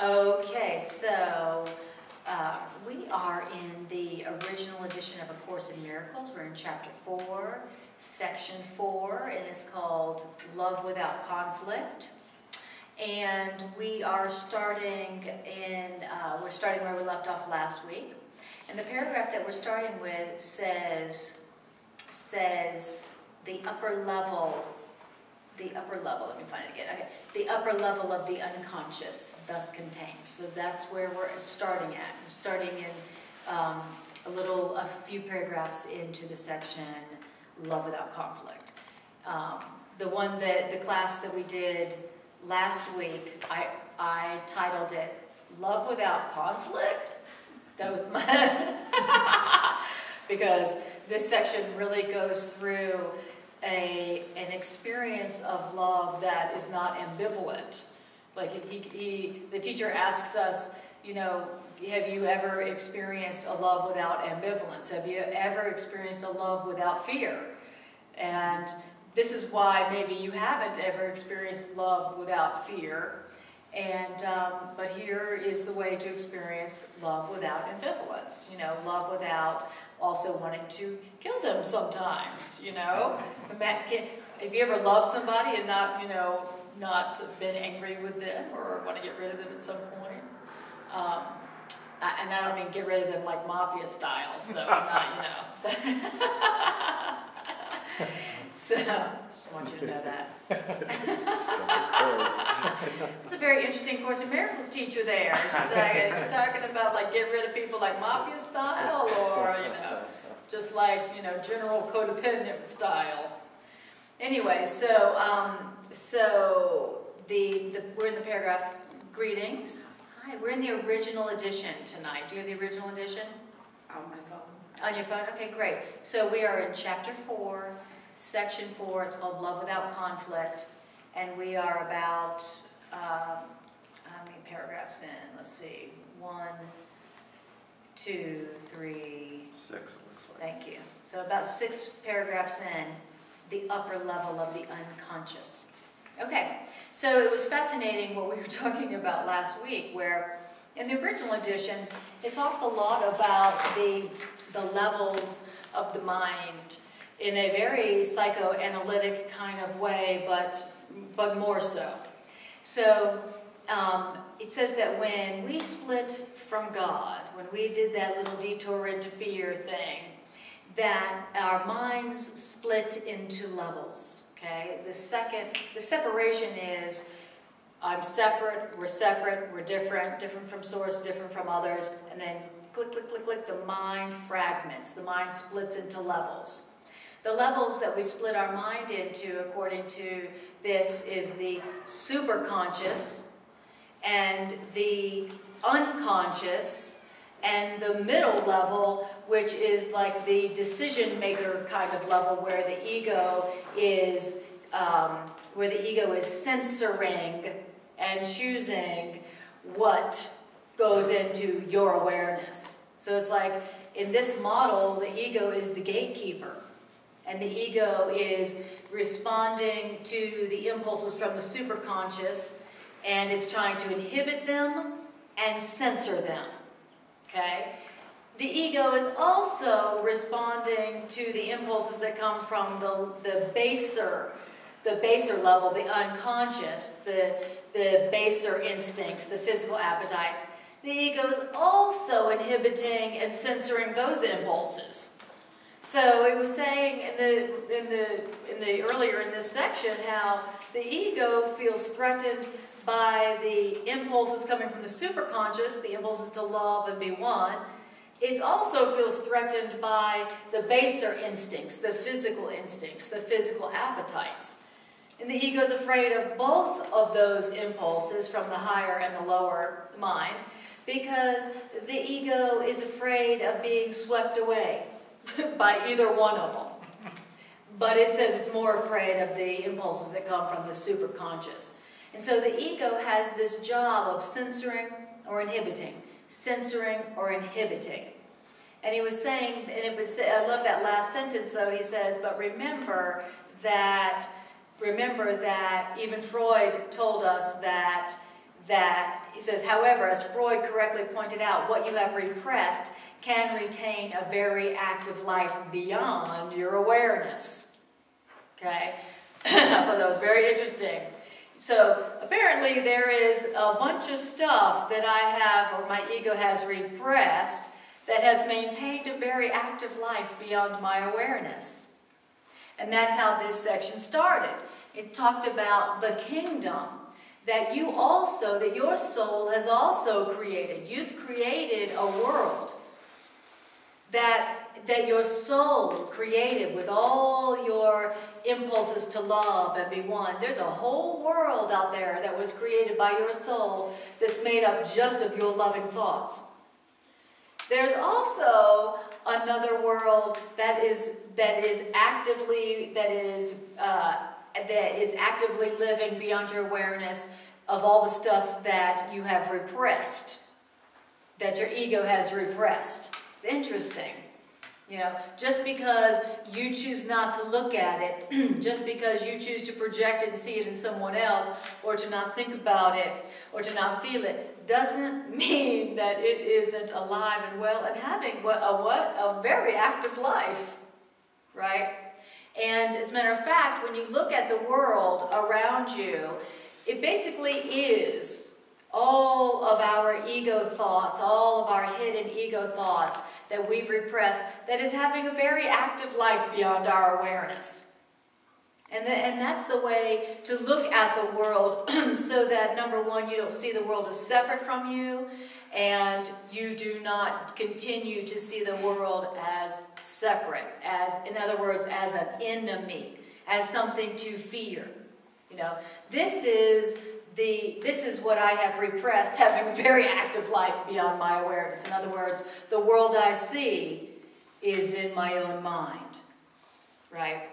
Okay, so we are in the original edition of A Course in Miracles. We're in Chapter 4, Section 4, and it's called Love Without Conflict. And we are starting where we left off last week. And the paragraph that we're starting with says the upper level, let me find it again, okay. The upper level of the unconscious thus contains. So that's where we're starting at. We're starting in a few paragraphs into the section, Love Without Conflict. The class that we did last week, I titled it, Love Without Conflict? That was my, because this section really goes through an experience of love that is not ambivalent. Like the teacher asks us, you know, have you ever experienced a love without ambivalence? Have you ever experienced a love without fear? And this is why maybe you haven't ever experienced love without fear. And but here is the way to experience love without ambivalence. You know, love without also wanting to kill them sometimes. You know, have you ever loved somebody and not been angry with them or want to get rid of them at some point? And I don't mean get rid of them like mafia style. So not So, just want you to know that. It's a very interesting Course in Miracles teacher there. She's talking about like get rid of people like mafia style or, just like, general codependent style. Anyway, so we're in the paragraph, greetings. Hi, we're in the original edition tonight. Do you have the original edition? On my phone. On your phone? Okay, great. So we are in Chapter 4. Section 4, it's called Love Without Conflict, and we are about, how many paragraphs in? Let's see, 1, 2, 3, 6 looks like. Thank you. So about 6 paragraphs in, the upper level of the unconscious. Okay, so it was fascinating what we were talking about last week, where in the original edition, it talks a lot about the levels of the mind, in a very psychoanalytic kind of way, but more so. So it says that when we split from God, when we did that little detour into fear thing, that our minds split into levels. Okay, the separation is I'm separate, we're different from source, different from others, and then click, click, click, click, the mind fragments, the mind splits into levels. The levels that we split our mind into, according to this, is the superconscious and the unconscious and the middle level, which is like the decision maker kind of level, where the ego is censoring and choosing what goes into your awareness. So it's like in this model, the ego is the gatekeeper. And the ego is responding to the impulses from the superconscious, and it's trying to inhibit them and censor them. Okay? The ego is also responding to the impulses that come from the baser level, the unconscious, the baser instincts, the physical appetites. The ego is also inhibiting and censoring those impulses. So it was saying earlier in this section how the ego feels threatened by the impulses coming from the superconscious, the impulses to love and be one. It also feels threatened by the baser instincts, the physical appetites. And the ego is afraid of both of those impulses from the higher and the lower mind, because the ego is afraid of being swept away by either one of them. But it says it's more afraid of the impulses that come from the superconscious. And so the ego has this job of censoring or inhibiting. Censoring or inhibiting. And he was saying, and it would say, I love that last sentence though, he says, but remember that even Freud told us that that, he says, however, as Freud correctly pointed out, what you have repressed can retain a very active life beyond your awareness. Okay? I thought that was very interesting. So apparently there is a bunch of stuff that I have, or my ego has repressed, that has maintained a very active life beyond my awareness. And that's how this section started. It talked about the kingdom that you also, that your soul has also created. You've created a world that your soul created with all your impulses to love and be one. There's a whole world out there that was created by your soul that's made up just of your loving thoughts. There's also another world that is actively living beyond your awareness of all the stuff that you have repressed, that your ego has repressed. It's interesting. You know, just because you choose not to look at it, just because you choose to project it and see it in someone else, or to not think about it, or to not feel it, doesn't mean that it isn't alive and well and having a very active life, right? And as a matter of fact, when you look at the world around you, it basically is all of our ego thoughts, all of our hidden ego thoughts that we've repressed, that is having a very active life beyond our awareness. And that's the way to look at the world so that, number one, you don't see the world as separate from you, and you do not continue to see the world as separate, as, in other words, as an enemy, as something to fear. You know, this is what I have repressed, having a very active life beyond my awareness. In other words, the world I see is in my own mind, right?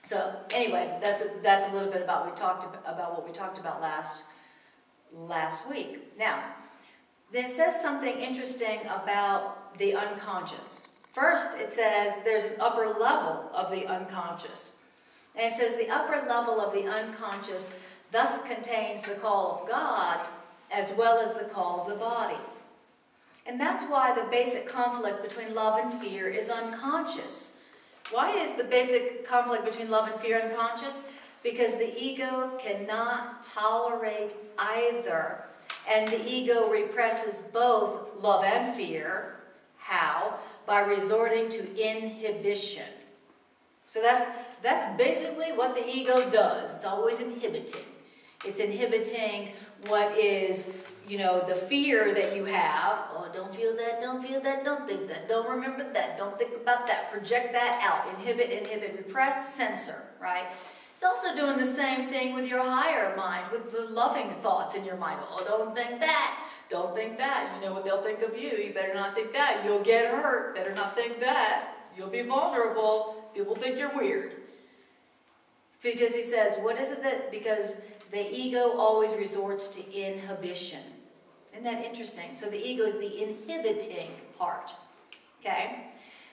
So anyway, that's a little bit about what we talked about last week. Now, it says something interesting about the unconscious. First, it says there's an upper level of the unconscious. And it says the upper level of the unconscious thus contains the call of God as well as the call of the body. And that's why the basic conflict between love and fear is unconscious. Why is the basic conflict between love and fear unconscious? Because the ego cannot tolerate either. And the ego represses both love and fear. How? By resorting to inhibition. So that's basically what the ego does. It's always inhibiting. It's inhibiting what is, you know, the fear that you have. Oh, don't feel that, don't feel that, don't think that, don't remember that, don't think about that. Project that out. Inhibit, repress, censor, right? It's also doing the same thing with your higher mind, with the loving thoughts in your mind. Oh, don't think that, don't think that. You know what they'll think of you. You better not think that. You'll get hurt. Better not think that. You'll be vulnerable. People think you're weird. Because he says, what is it that, because the ego always resorts to inhibition. Isn't that interesting? So the ego is the inhibiting part. Okay?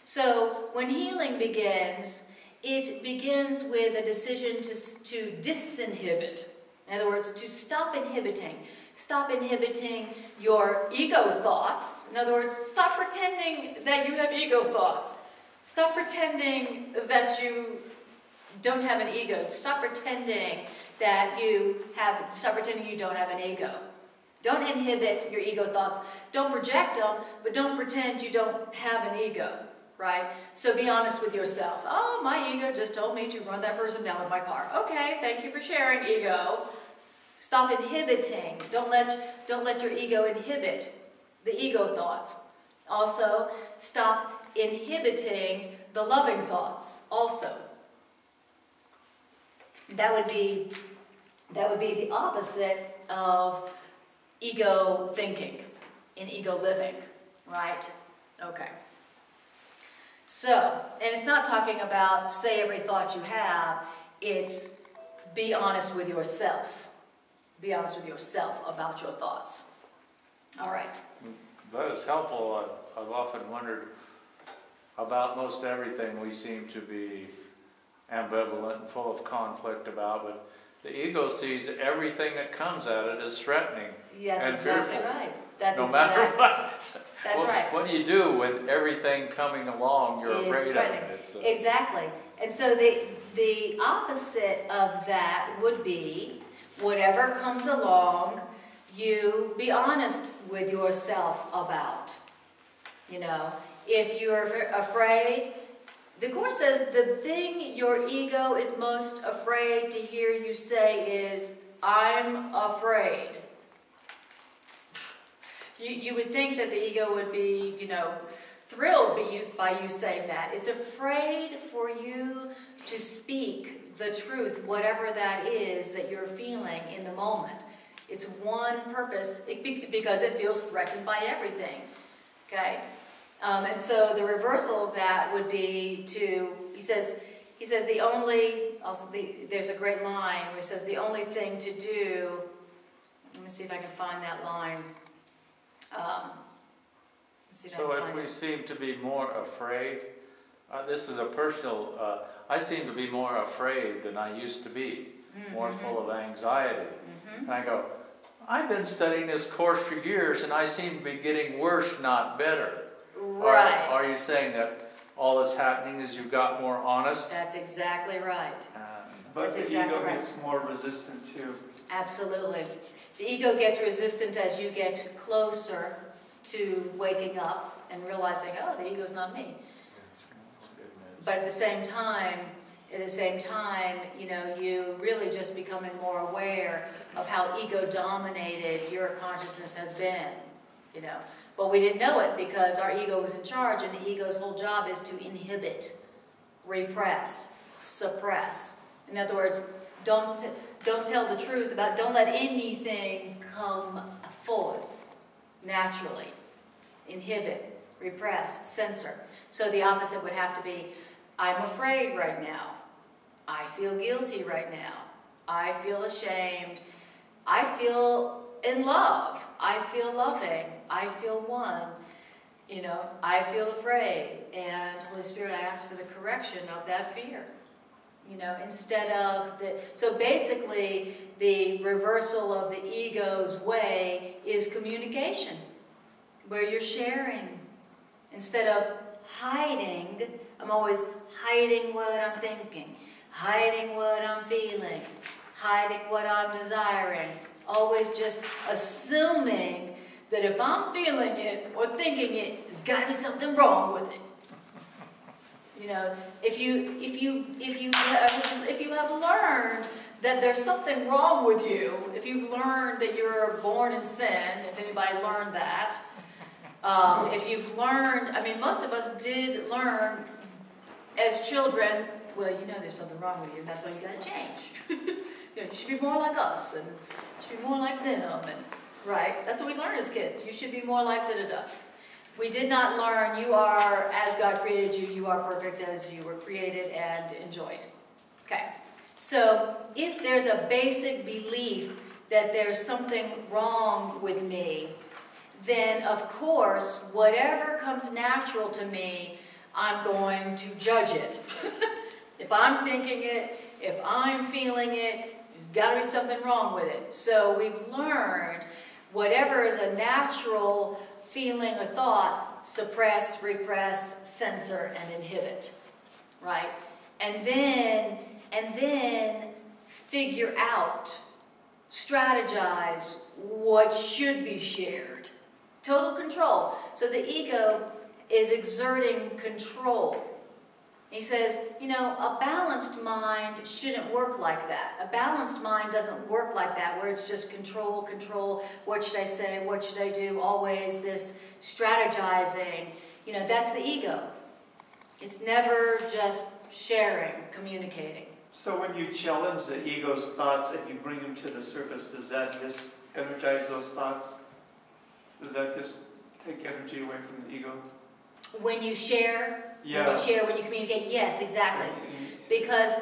So when healing begins, it begins with a decision to disinhibit. In other words, to stop inhibiting. Stop inhibiting your ego thoughts. In other words, stop pretending that you have ego thoughts. Stop pretending that you don't have an ego. Stop pretending that stop pretending you don't have an ego. Don't inhibit your ego thoughts. Don't project them, but don't pretend you don't have an ego, right? So be honest with yourself. Oh, my ego just told me to run that person down with my car. Okay, thank you for sharing, ego. Stop inhibiting. Don't let your ego inhibit the ego thoughts. Also, stop inhibiting the loving thoughts also. That would be the opposite of ego thinking and ego living, right? Okay. So, and it's not talking about say every thought you have, it's be honest with yourself. Be honest with yourself about your thoughts. All right. That is helpful. I've often wondered about most everything we seem to be ambivalent and full of conflict about, but the ego sees everything that comes at it as threatening. That's and exactly fearful. right. That's No matter exactly. what. That's right. What do you do when everything coming along you're Is afraid of? threatening. It's, Exactly. And so the opposite of that would be whatever comes along, you be honest with yourself about. You know, if you're afraid, the Course says the thing your ego is most afraid to hear you say is, I'm afraid. You would think that the ego would be, you know, thrilled by you saying that. It's afraid for you to speak the truth, whatever that is that you're feeling in the moment. It's one purpose, because it feels threatened by everything. Okay? And so the reversal of that would be to, he says the only, there's a great line where he says the only thing to do, let me see if I can find that line. so if we seem to be more afraid, this is a personal, I seem to be more afraid than I used to be, more full of anxiety. And I go, I've been studying this course for years and I seem to be getting worse, not better. Right. Are you saying that all that's happening is you got more honest? That's exactly right. But That's the exactly ego right. gets more resistant too. Absolutely. The ego gets resistant as you get closer to waking up and realizing, oh, the ego's not me. But at the same time, you know, you really just becoming more aware of how ego-dominated your consciousness has been, you know. But we didn't know it because our ego was in charge, and the ego's whole job is to inhibit, repress, suppress. In other words, don't tell the truth about, don't let anything come forth naturally. Inhibit, repress, censor. So the opposite would have to be, I'm afraid right now. I feel guilty right now. I feel ashamed. I feel in love. I feel loving. I feel one. You know, I feel afraid. And Holy Spirit, I ask for the correction of that fear. You know, instead of the... So basically, the reversal of the ego's way is communication, where you're sharing. Instead of hiding, I'm always hiding what I'm thinking, hiding what I'm feeling, hiding what I'm desiring. Always just assuming that if I'm feeling it or thinking it, there's got to be something wrong with it. You know, if you have learned that there's something wrong with you, if you've learned that you're born in sin, if anybody learned that, if you've learned, I mean, most of us did learn as children, well, you know there's something wrong with you, and that's why you got to change. You know, you should be more like us, and you should be more like them, and right? That's what we learned as kids. You should be more like da-da-da. We did not learn you are as God created you, you are perfect as you were created, and enjoy it. Okay, so if there's a basic belief that there's something wrong with me, then of course, whatever comes natural to me, I'm going to judge it. If I'm thinking it, if I'm feeling it, there's got to be something wrong with it. So we've learned whatever is a natural feeling or thought, suppress, repress, censor, and inhibit, right? And then figure out, strategize what should be shared. Total control. So the ego is exerting control. He says, you know, a balanced mind shouldn't work like that. A balanced mind doesn't work like that, where it's just control, control, what should I say, what should I do, always this strategizing. You know, that's the ego. It's never just sharing, communicating. So when you challenge the ego's thoughts and you bring them to the surface, does that just energize those thoughts? Does that just take energy away from the ego? When you share, Yeah. when you communicate, yes, exactly. Because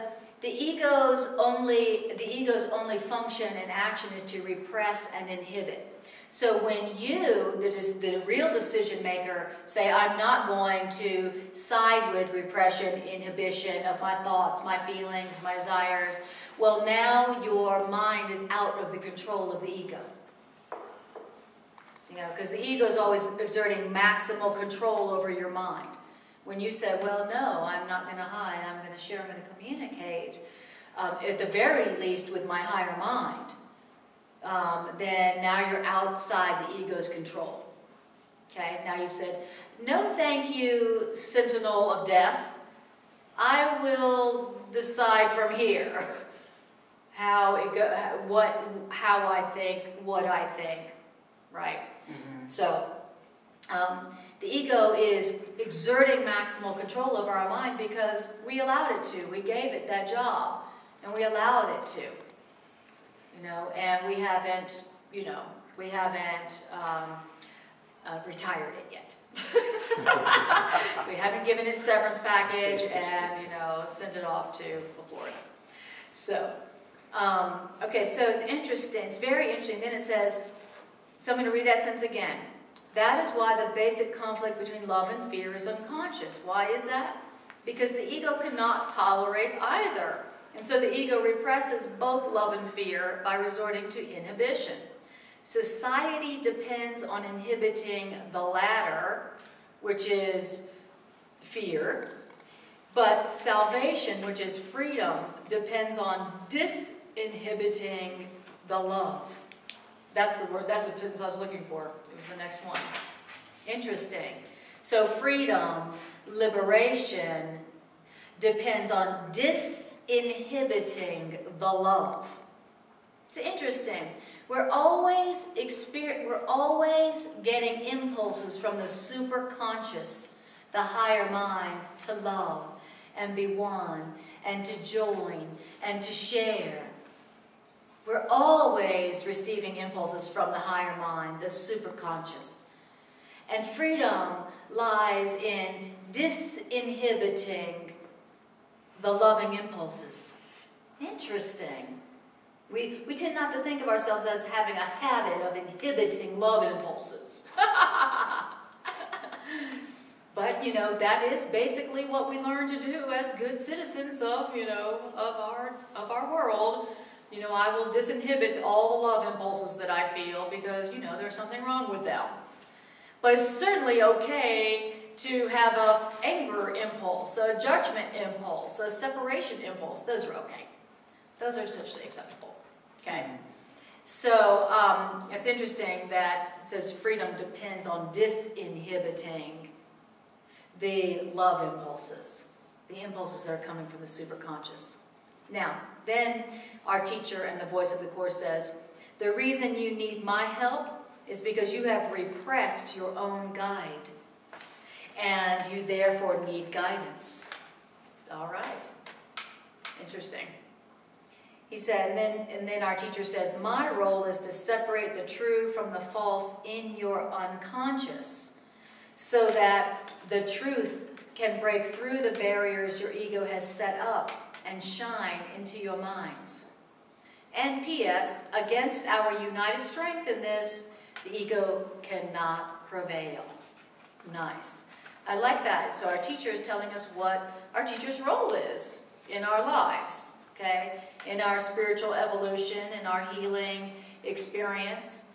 The ego's only function and action is to repress and inhibit. So when you, the real decision maker, say, I'm not going to side with repression, inhibition of my thoughts, my feelings, my desires, well, now your mind is out of the control of the ego. You know, because the ego is always exerting maximal control over your mind. When you say, well, no, I'm not going to hide, I'm going to share, I'm going to communicate, at the very least with my higher mind, then now you're outside the ego's control. Okay, now you've said, no thank you, sentinel of death. I will decide from here how I think, what I think, right? Mm-hmm. So, the ego is exerting maximal control over our mind because we allowed it to. We gave it that job, and we allowed it to. You know, and we haven't retired it yet. We haven't given it severance package and, you know, sent it off to Florida. So, okay, so it's interesting. It's very interesting. Then it says, so I'm going to read that sentence again. That is why the basic conflict between love and fear is unconscious. Why is that? Because the ego cannot tolerate either. And so the ego represses both love and fear by resorting to inhibition. Society depends on inhibiting the latter, which is fear, but salvation, which is freedom, depends on disinhibiting the love. That's the word, that's the sentence I was looking for. It was the next one. Interesting. So freedom, liberation, depends on disinhibiting the love. It's interesting. We're always getting impulses from the superconscious, the higher mind, to love and be one and to join and to share. We're always receiving impulses from the higher mind, the superconscious. And freedom lies in disinhibiting the loving impulses. Interesting. We tend not to think of ourselves as having a habit of inhibiting love impulses. But, you know, that is basically what we learn to do as good citizens of, you know, of our world. You know, I will disinhibit all the love impulses that I feel because, you know, there's something wrong with them. But it's certainly okay to have an anger impulse, a judgment impulse, a separation impulse. Those are okay. Those are socially acceptable. Okay? So, it's interesting that it says freedom depends on disinhibiting the love impulses, the impulses that are coming from the superconscious. Now, then our teacher and the voice of the Course says, the reason you need my help is because you have repressed your own guide, and you therefore need guidance. All right. Interesting. He said, and then our teacher says, my role is to separate the true from the false in your unconscious, so that the truth can break through the barriers your ego has set up and shine into your minds. And P.S., against our united strength in this, the ego cannot prevail. Nice. I like that. So our teacher is telling us what our teacher's role is in our lives, okay? In our spiritual evolution, in our healing experience.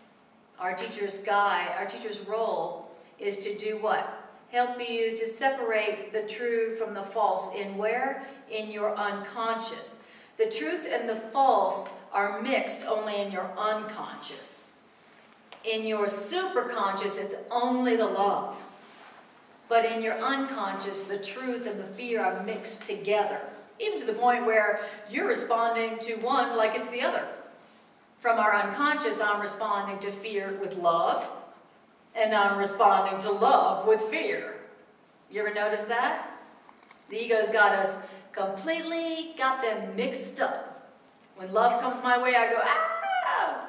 Our teacher's guide, our teacher's role is to do what? Help you to separate the true from the false. In where? In your unconscious. The truth and the false are mixed only in your unconscious. In your superconscious, it's only the love. But in your unconscious, the truth and the fear are mixed together. Even to the point where you're responding to one like it's the other. From our unconscious, I'm responding to fear with love. And I'm responding to love with fear. You ever notice that? The ego's got us completely, got them mixed up. When love comes my way, I go, ah,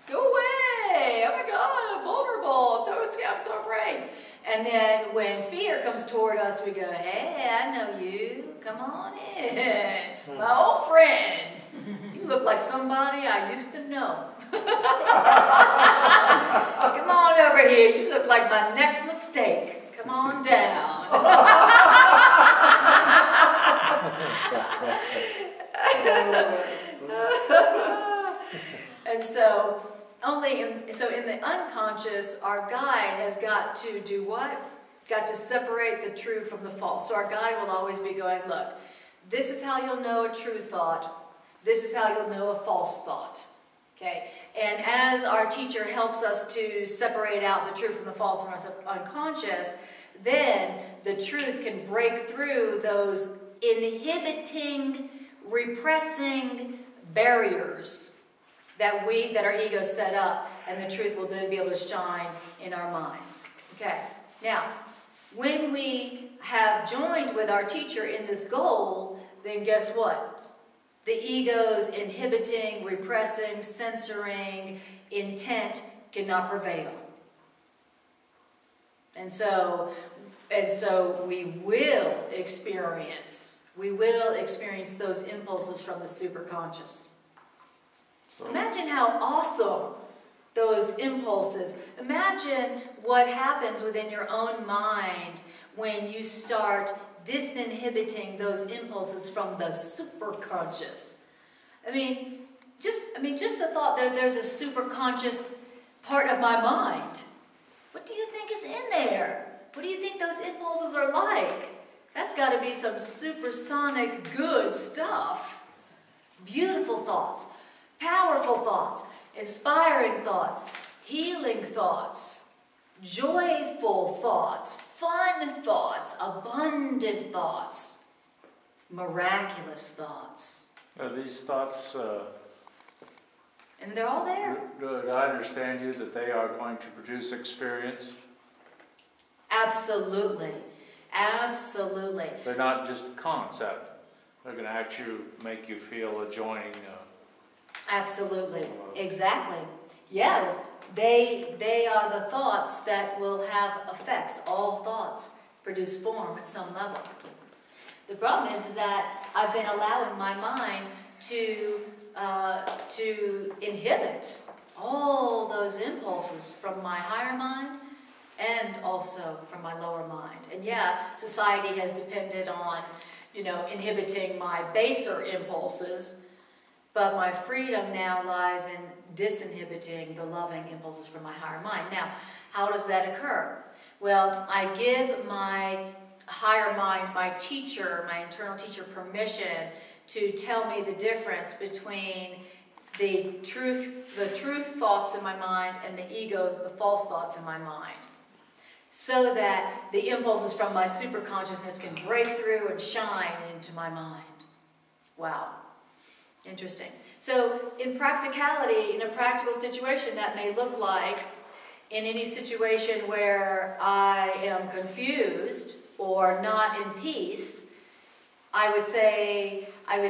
go away. Oh my God, I'm vulnerable. I'm so scared, I'm so afraid. And then when fear comes toward us, we go, hey, I know you. Come on in. my old friend. You look like somebody I used to know. Come on over here. You look like my next mistake. Come on down. And so, in the unconscious, our guide has got to do what? Got to separate the true from the false. So our guide will always be going, look, this is how you'll know a true thought. This is how you'll know a false thought. Okay? And as our teacher helps us to separate out the true from the false in our unconscious, then the truth can break through those inhibiting, repressing barriers that our ego set up, and the truth will then be able to shine in our minds. Okay? Now, when we have joined with our teacher in this goal, then guess what? The ego's inhibiting, repressing, censoring intent cannot prevail. And so we will experience those impulses from the superconscious. So, imagine how awesome those impulses. Imagine what happens within your own mind when you start disinhibiting those impulses from the superconscious. Just the thought that there's a superconscious part of my mind. What do you think is in there? What do you think those impulses are like? That's got to be some supersonic good stuff. Beautiful thoughts, powerful thoughts, inspiring thoughts, healing thoughts, joyful thoughts, fun thoughts, abundant thoughts, miraculous thoughts. are these thoughts, And they're all there. do I understand you that they are going to produce experience? Absolutely. Absolutely. They're not just a concept. They're going to actually make you feel adjoining. Absolutely. Exactly. Yeah. They are the thoughts that will have effects. All thoughts produce form at some level. The problem is that I've been allowing my mind to inhibit all those impulses from my higher mind and also from my lower mind. And yeah, society has depended on, inhibiting my baser impulses, but my freedom now lies in disinhibiting the loving impulses from my higher mind. Now, how does that occur? Well, I give my higher mind, my teacher, my internal teacher, permission to tell me the difference between the truth thoughts in my mind and the ego, the false thoughts in my mind, so that the impulses from my superconsciousness can break through and shine into my mind. Wow. Interesting. So in practicality, in a practical situation, that may look like in any situation where I am confused or not in peace, I would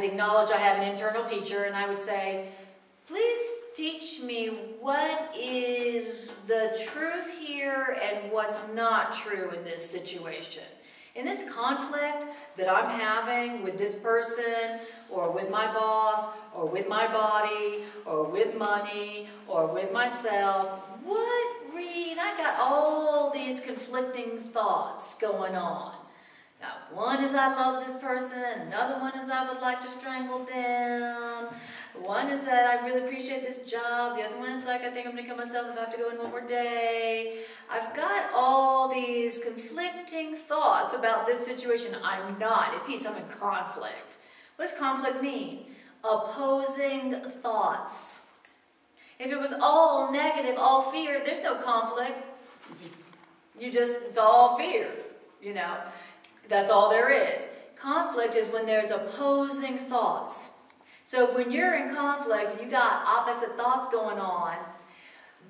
acknowledge I have an internal teacher, and I would say, please teach me what is the truth here and what's not true in this situation. In this conflict that I'm having with this person, or with my boss, or with my body, or with money, or with myself, I got all these conflicting thoughts going on. Now, one is I love this person, another one is I would like to strangle them, one is that I really appreciate this job, the other one is like I think I'm going to kill myself if I have to go in one more day. I've got all these conflicting thoughts about this situation. I'm not at peace, I'm in conflict. What does conflict mean? Opposing thoughts. If it was all negative, all fear, there's no conflict. It's all fear, That's all there is. Conflict is when there's opposing thoughts. So when you're in conflict and you got opposite thoughts going on,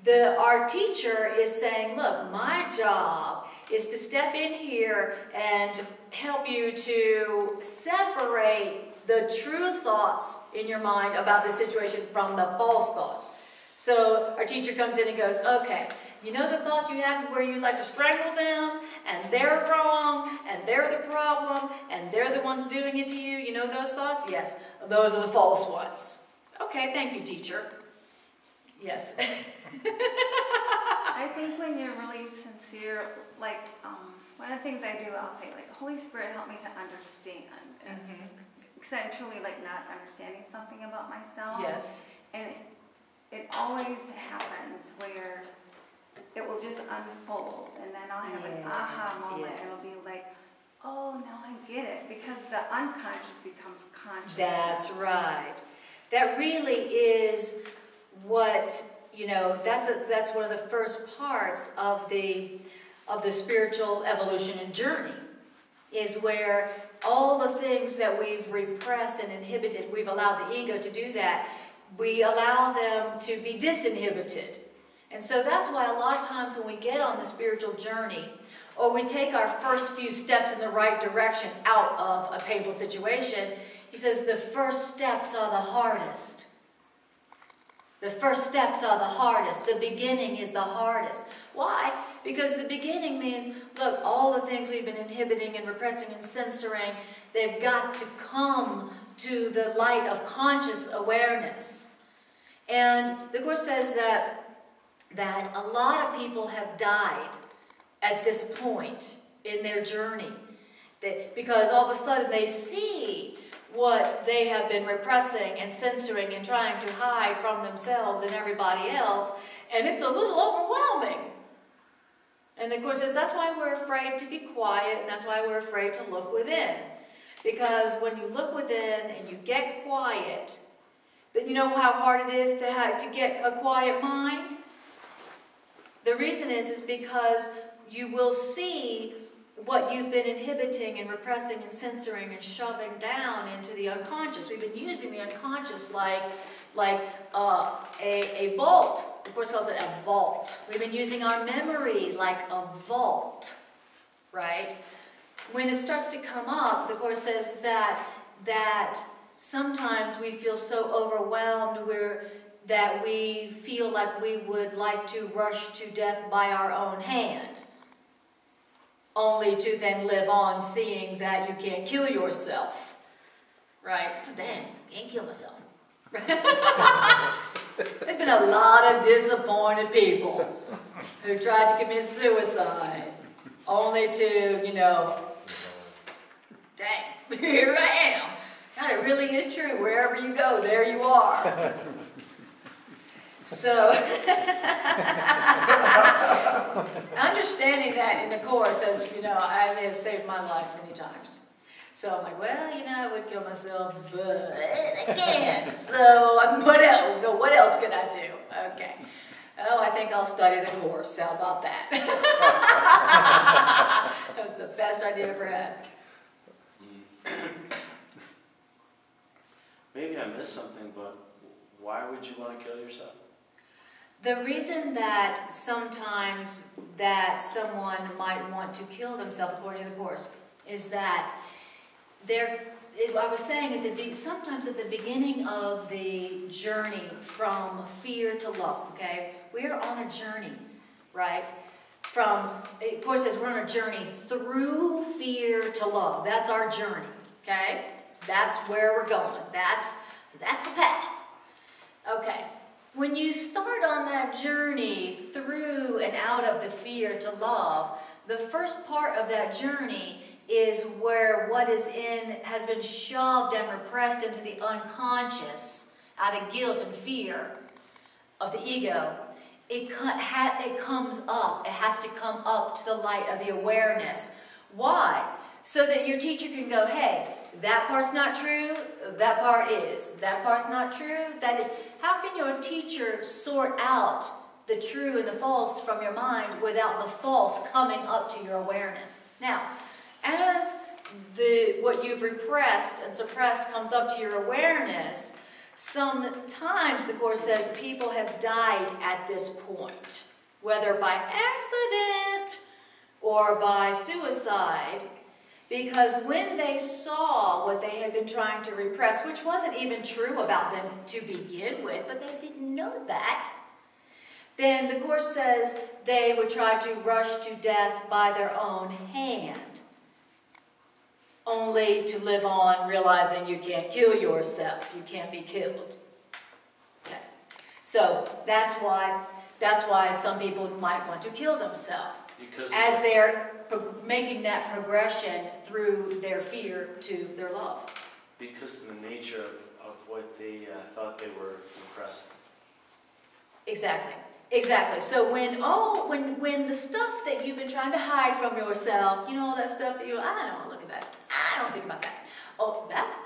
our teacher is saying, look, my job is to step in here and help you to separate the true thoughts in your mind about this situation from the false thoughts. So our teacher comes in and goes, okay, You know the thoughts you have where you like to strangle them, and they're wrong, and they're the problem, and they're the ones doing it to you? You know those thoughts? Yes. Those are the false ones. Okay, thank you, teacher. Yes. I think when you're really sincere, like, one of the things I do, I'll say, like, Holy Spirit, help me to understand. Because I'm truly, like, not understanding something about myself. Yes. And it always happens where it will just unfold, and then I'll have an aha moment, and it'll be like, oh, now I get it, because the unconscious becomes conscious. That's right. That really is what, you know, that's one of the first parts of the spiritual evolution and journey, is where all the things that we've repressed and inhibited, we've allowed the ego to do that, we allow them to be disinhibited. And so that's why a lot of times when we get on the spiritual journey, or we take our first few steps in the right direction out of a painful situation, he says the first steps are the hardest. The first steps are the hardest. The beginning is the hardest. Why? Because the beginning means, look, all the things we've been inhibiting and repressing and censoring, they've got to come to the light of conscious awareness. And the Course says that a lot of people have died at this point in their journey. Because all of a sudden they see what they have been repressing and censoring and trying to hide from themselves and everybody else, and it's a little overwhelming. And the Course says that's why we're afraid to be quiet, and that's why we're afraid to look within. Because when you look within and you get quiet, then you know how hard it is to get a quiet mind? The reason is because you will see what you've been inhibiting and repressing and censoring and shoving down into the unconscious. We've been using the unconscious like a vault. The Course calls it a vault. We've been using our memory like a vault, right? When it starts to come up, the Course says that sometimes we feel so overwhelmed that we feel like we would like to rush to death by our own hand, only to then live on seeing that you can't kill yourself, right? Oh, damn, can't kill myself. There's been a lot of disappointed people who tried to commit suicide, only to, you know, dang, here I am. God, it really is true. Wherever you go, there you are. So, understanding that in the Course, as you know, it has saved my life many times. So I'm like, well, you know, I would kill myself, but I can't. So what else? So what else can I do? Okay. Oh, I think I'll study the Course. How about that? That was the best idea I ever had. Maybe I missed something, but why would you want to kill yourself? The reason that sometimes that someone might want to kill themselves, according to the Course, is that I was saying sometimes at the beginning of the journey from fear to love, okay? We are on a journey, right? The Course says we're on a journey through fear to love. That's our journey, okay? That's where we're going. That's the path. Okay. When you start on that journey through and out of the fear to love, the first part of that journey is where what is in has been shoved and repressed into the unconscious out of guilt and fear of the ego. It comes up. It has to come up to the light of the awareness. Why? So that your teacher can go, hey, that part's not true, that part is. That part's not true, that is. How can your teacher sort out the true and the false from your mind without the false coming up to your awareness? Now, as what you've repressed and suppressed comes up to your awareness, sometimes the Course says people have died at this point, whether by accident or by suicide, because when they saw what they had been trying to repress, which wasn't even true about them to begin with, but they didn't know that, then the Course says they would try to rush to death by their own hand, only to live on realizing you can't kill yourself, you can't be killed. Okay. So that's why some people might want to kill themselves, as they're making that progression through their fear to their love. Because of the nature of what they thought they were repressing. Exactly. Exactly. So when the stuff that you've been trying to hide from yourself, you know, all that stuff that I don't want to look at that. I don't think about that. Oh, that's,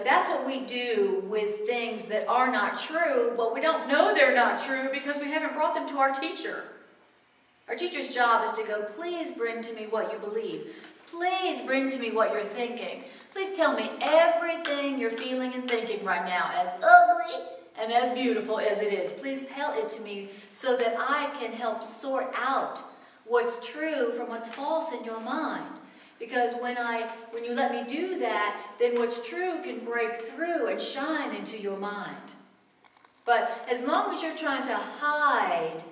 that's what we do with things that are not true, but we don't know they're not true because we haven't brought them to our teacher. Our teacher's job is to go, please bring to me what you believe. Please bring to me what you're thinking. Please tell me everything you're feeling and thinking right now, as ugly and as beautiful as it is. Please tell it to me so that I can help sort out what's true from what's false in your mind. Because when you let me do that, then what's true can break through and shine into your mind. But as long as you're trying to hide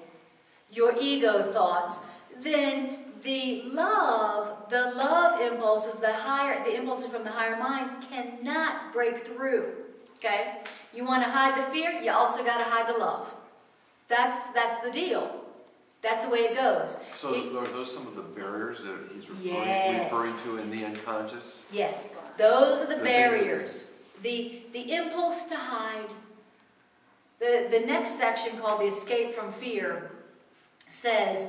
your ego thoughts, then the love impulses, the impulses from the higher mind cannot break through. Okay? You want to hide the fear, you also got to hide the love. That's the deal. That's the way it goes. So are those some of the barriers that he's Yes. referring to in the unconscious? Yes, those are the barriers. The impulse to hide. The next section, called the escape from fear, says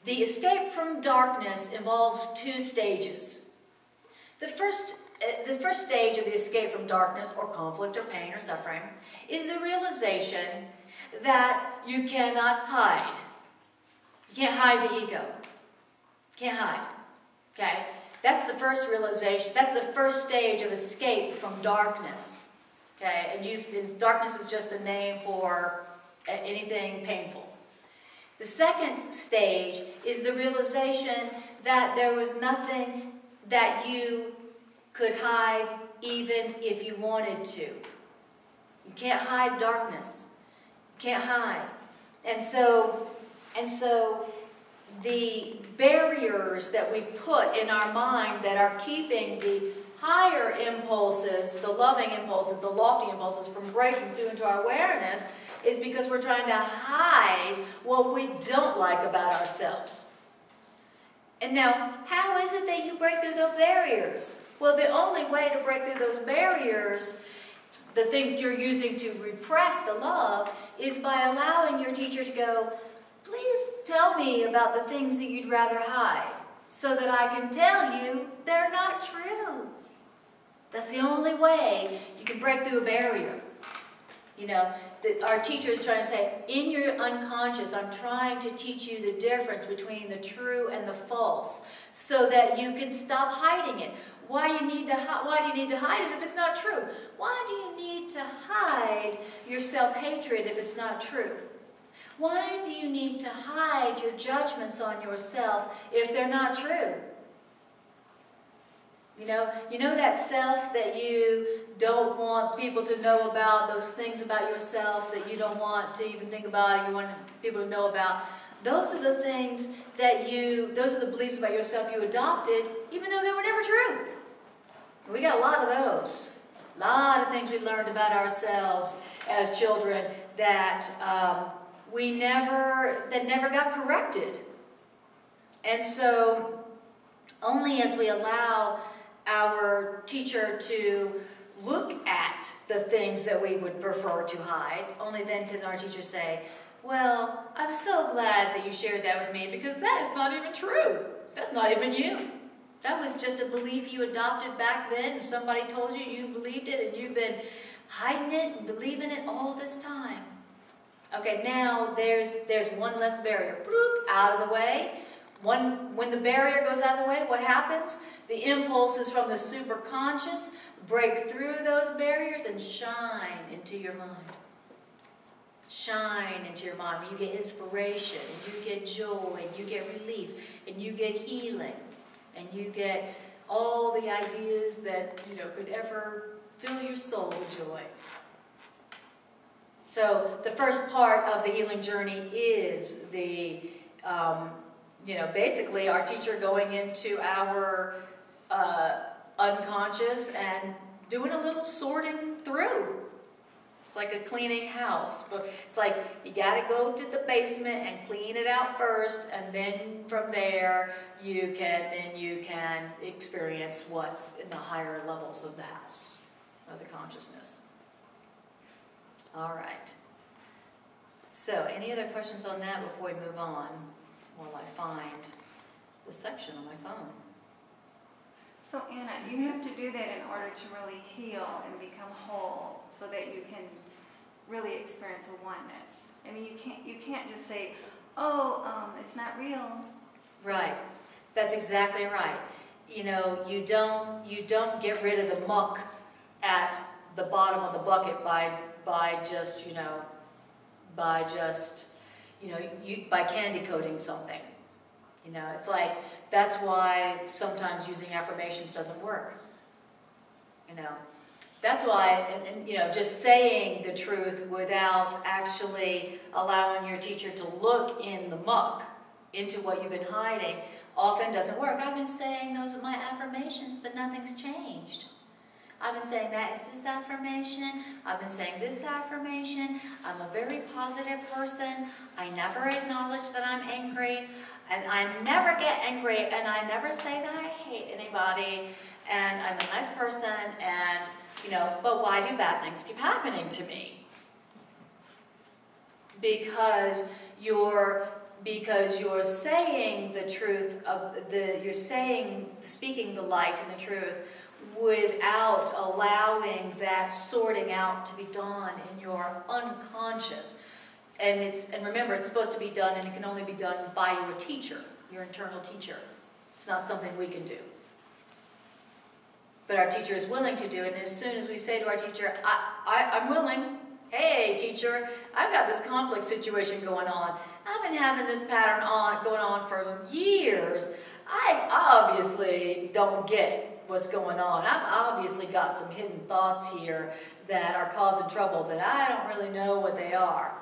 the escape from darkness involves 2 stages. The first stage of the escape from darkness, or conflict, or pain, or suffering, is the realization that you cannot hide. You can't hide the ego. You can't hide. Okay? That's the first realization. That's the first stage of escape from darkness. Okay? And darkness is just a name for anything painful. The second stage is the realization that there was nothing that you could hide even if you wanted to. You can't hide darkness. You can't hide. And so the barriers that we've put in our mind that are keeping the higher impulses, the loving impulses, the lofty impulses from breaking through into our awareness is because we're trying to hide what we don't like about ourselves. And now, how is it that you break through those barriers? Well, the only way to break through those barriers, the things you're using to repress the love, is by allowing your teacher to go, please tell me about the things that you'd rather hide, so that I can tell you they're not true. That's the only way you can break through a barrier. You know, our teacher is trying to say, in your unconscious, I'm trying to teach you the difference between the true and the false, so that you can stop hiding it. Why do you need to hide it if it's not true? Why do you need to hide your self-hatred if it's not true? Why do you need to hide your judgments on yourself if they're not true? You know that self that you don't want people to know about, those things about yourself that you don't want to even think about, you want people to know about. Those are the things those are the beliefs about yourself you adopted, even though they were never true. We got a lot of those. A lot of things we learned about ourselves as children that never got corrected. And so only as we allow our teacher to look at the things that we would prefer to hide, only then can our teacher say, well, I'm so glad that you shared that with me because that is not even true. That's not even you. That was just a belief you adopted back then and somebody told you you believed it and you've been hiding it and believing it all this time. Okay, now there's one less barrier. Bloop, out of the way. When the barrier goes out of the way, what happens? The impulses from the superconscious break through those barriers and shine into your mind. Shine into your mind. You get inspiration, and you get joy, and you get relief, and you get healing, and you get all the ideas that could ever fill your soul with joy. So the first part of the healing journey is the, basically our teacher going into our unconscious and doing a little sorting through. It's like a cleaning house, but it's like you gotta go to the basement and clean it out first, and then from there you can experience what's in the higher levels of the house, of the consciousness. All right. So, any other questions on that before we move on while I find the section on my phone? So Anna, you have to do that in order to really heal and become whole, so that you can really experience a oneness. I mean, you can't just say, oh, it's not real. Right. That's exactly right. You don't get rid of the muck at the bottom of the bucket by candy coating something. It's like, that's why sometimes using affirmations doesn't work. That's why, just saying the truth without actually allowing your teacher to look in the muck, into what you've been hiding, often doesn't work. I've been saying those are my affirmations, but nothing's changed. I've been saying that is this affirmation. I've been saying this affirmation. I'm a very positive person. I never acknowledge that I'm angry. And I never get angry. And I never say that I hate anybody. And I'm a nice person. And, but why do bad things keep happening to me? Because you're saying the truth speaking the light and the truth, without allowing that sorting out to be done in your unconscious. And remember, it's supposed to be done, and it can only be done by your teacher, your internal teacher. It's not something we can do. But our teacher is willing to do it, and as soon as we say to our teacher, I'm willing, hey teacher, I've got this conflict situation going on. I've been having this pattern going on for years. I obviously don't get what's going on. I've obviously got some hidden thoughts here that are causing trouble that I don't really know what they are,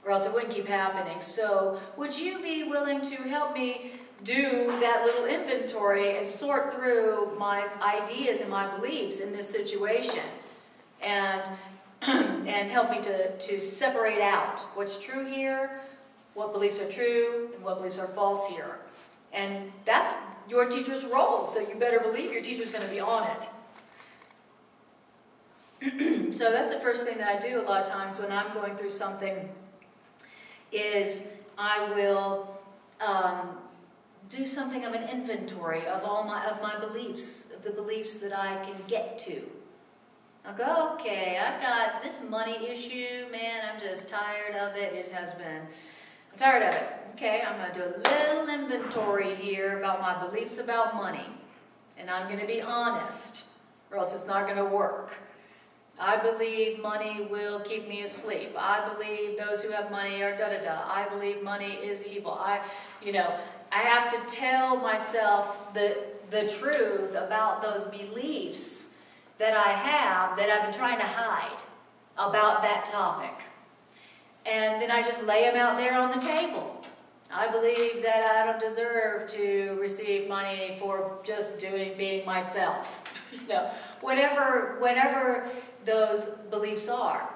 or else it wouldn't keep happening. So would you be willing to help me do that little inventory and sort through my ideas and my beliefs in this situation, and help me to separate out what's true here, what beliefs are true, and what beliefs are false here. And that's your teacher's role, so you better believe your teacher's going to be on it. So that's the first thing that I do a lot of times when I'm going through something, is I will do something of an inventory of my beliefs, of the beliefs that I can get to. I'll go, okay, I've got this money issue, man, I'm just tired of it. I'm tired of it. Okay, I'm going to do a little inventory here about my beliefs about money. And I'm going to be honest, or else it's not going to work. I believe money will keep me asleep. I believe those who have money are da-da-da. I believe money is evil. I have to tell myself the truth about those beliefs that I have that I've been trying to hide about that topic. And then I just lay them out there on the table. I believe that I don't deserve to receive money for just being myself. Whatever those beliefs are.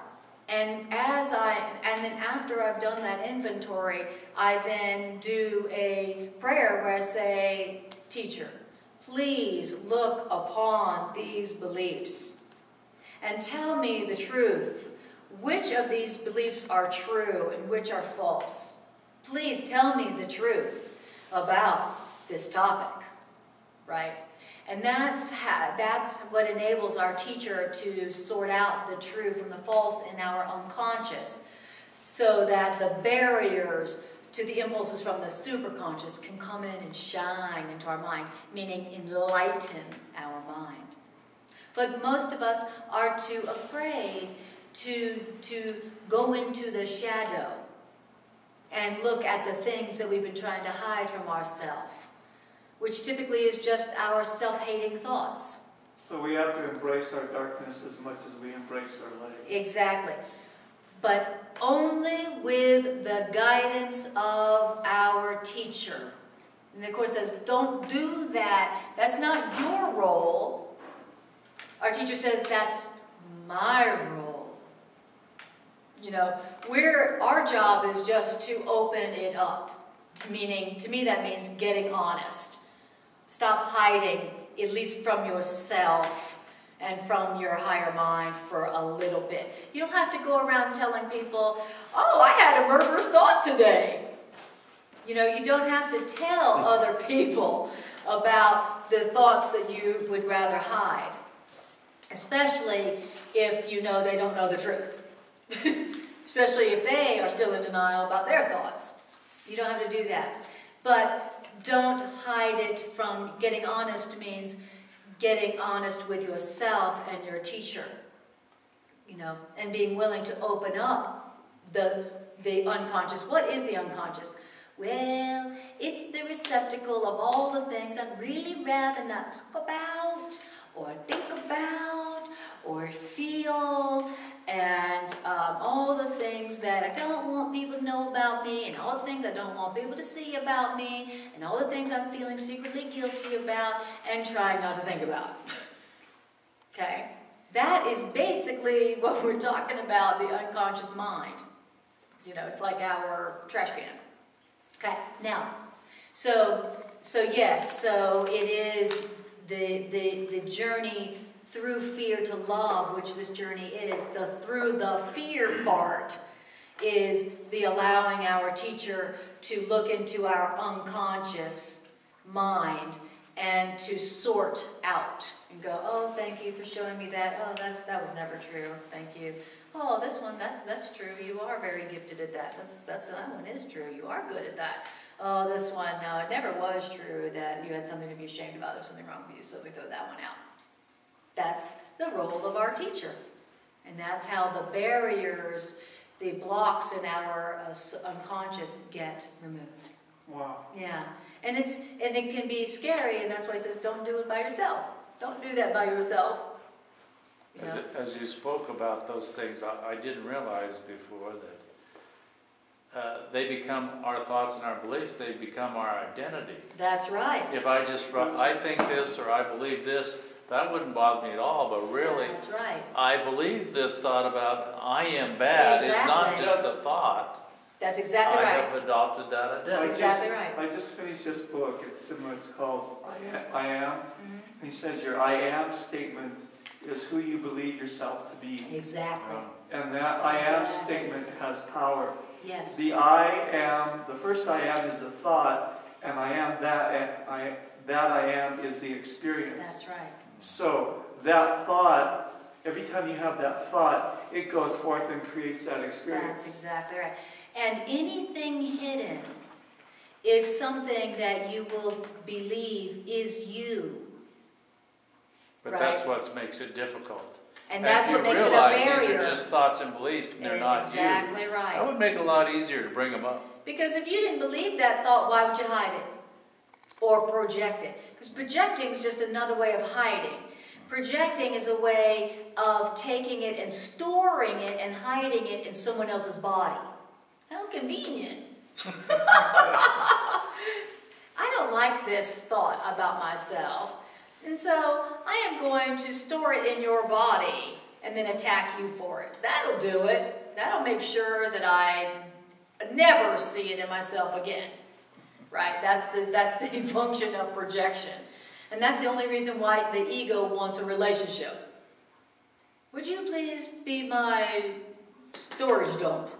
And then after I've done that inventory, I then do a prayer where I say, teacher, please look upon these beliefs and tell me the truth. Which of these beliefs are true and which are false? Please tell me the truth about this topic, right? And that's what enables our teacher to sort out the true from the false in our unconscious, so that the barriers to the impulses from the superconscious can come in and shine into our mind, meaning enlighten our mind. But most of us are too afraid to go into the shadow and look at the things that we've been trying to hide from ourselves, which typically is just our self-hating thoughts. So we have to embrace our darkness as much as we embrace our light. Exactly. but only with the guidance of our teacher. And the Course says, don't do that. That's not your role. Our teacher says, that's my role. You know, our job is just to open it up. Meaning, to me that means getting honest. Stop hiding, at least from yourself and from your higher mind for a little bit. You don't have to go around telling people, oh, I had a murderous thought today. You know, you don't have to tell other people about the thoughts that you would rather hide. Especially if you know they don't know the truth. Especially if they are still in denial about their thoughts. You don't have to do that. But don't hide it from getting honest means getting honest with yourself and your teacher. You know, and being willing to open up the unconscious. What is the unconscious? Well, it's the receptacle of all the things I'd really rather not talk about, or think about, or feel, and all the things that I don't want people to know about me, and all the things I don't want people to see about me, and all the things I'm feeling secretly guilty about, and trying not to think about. Okay? That is basically what we're talking about, the unconscious mind. You know, it's like our trash can. Okay, now, so yes, so it is the journey through fear to love, which this journey is. Through the fear part is the allowing our teacher to look into our unconscious mind and to sort out and go, oh, thank you for showing me that. Oh, that was never true. Thank you. Oh, this one, that's true. You are very gifted at that. That one is true. You are good at that. Oh, this one, no, it never was true that you had something to be ashamed about. There's something wrong with you, so we throw that one out. That's the role of our teacher. And that's how the barriers, the blocks in our unconscious get removed. Wow. Yeah. And it can be scary, and that's why he says, don't do it by yourself. Don't do that by yourself. You know? As you spoke about those things, I didn't realize before that they become our thoughts and our beliefs. They become our identity. That's right. If I just write, I think this or I believe this, that wouldn't bother me at all. But really, that's right. I believe this thought about I am bad. Exactly. It's not just a thought. That's exactly right. I have adopted that identity. That's exactly right. I just finished this book. It's similar. It's called I Am. Mm-hmm. And he says your I Am statement is who you believe yourself to be. Exactly. And that I Am statement has power. Yes. The I Am, the first I Am is the thought, and I Am that I Am is the experience. That's right. So that thought, every time you have that thought, it goes forth and creates that experience. That's exactly right. And anything hidden is something that you will believe is you. But right? that's what makes it difficult. And that's what makes it a barrier. If you realize these are just thoughts and beliefs, and they're not you. Exactly right. That would make it a lot easier to bring them up. Because if you didn't believe that thought, why would you hide it? Or project it? Because projecting is just another way of hiding. Projecting is a way of taking it and storing it and hiding it in someone else's body. How convenient. I don't like this thought about myself. And so I am going to store it in your body and then attack you for it. That'll do it. That'll make sure that I never see it in myself again. Right? That's the function of projection. And that's the only reason why the ego wants a relationship. Would you please be my storage dump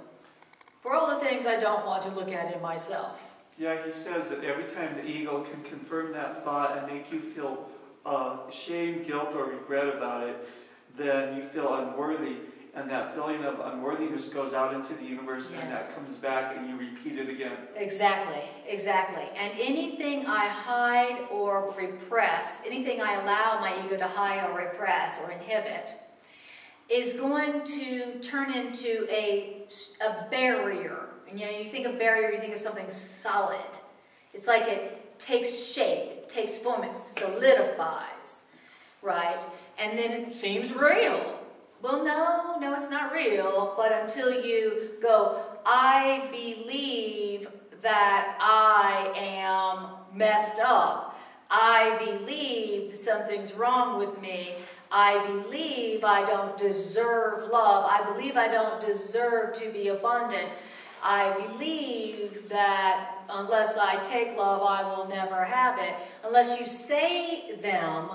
for all the things I don't want to look at in myself? Yeah, he says that every time the ego can confirm that thought and make you feel shame, guilt, or regret about it, then you feel unworthy. And that feeling of unworthiness goes out into the universe, yes. And that comes back and you repeat it again. Exactly, exactly. And anything I hide or repress, anything I allow my ego to hide or repress or inhibit, is going to turn into a barrier. And you know, you think of barrier, you think of something solid. It's like it takes shape, it takes form, it solidifies, right? And then it seems real. Well, no, it's not real. But until you go, I believe that I am messed up. I believe that something's wrong with me. I believe I don't deserve love. I believe I don't deserve to be abundant. I believe that unless I take love, I will never have it. Unless you say them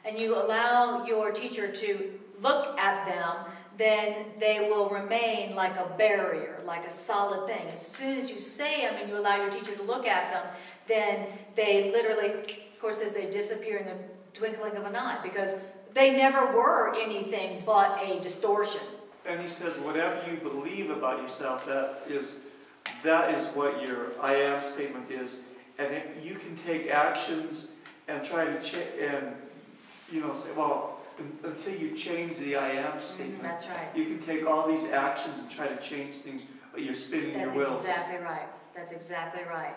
and you allow your teacher to look at them, then they will remain like a barrier, like a solid thing. As soon as you say them and you allow your teacher to look at them, then they literally, of course, as they disappear in the twinkling of an eye, because they never were anything but a distortion. And he says, whatever you believe about yourself, that is what your I am statement is. And you can take actions and try to say, well, until you change the I am statement. That's right. You can take all these actions and try to change things, but you're spinning your wheels. That's exactly right. That's exactly right.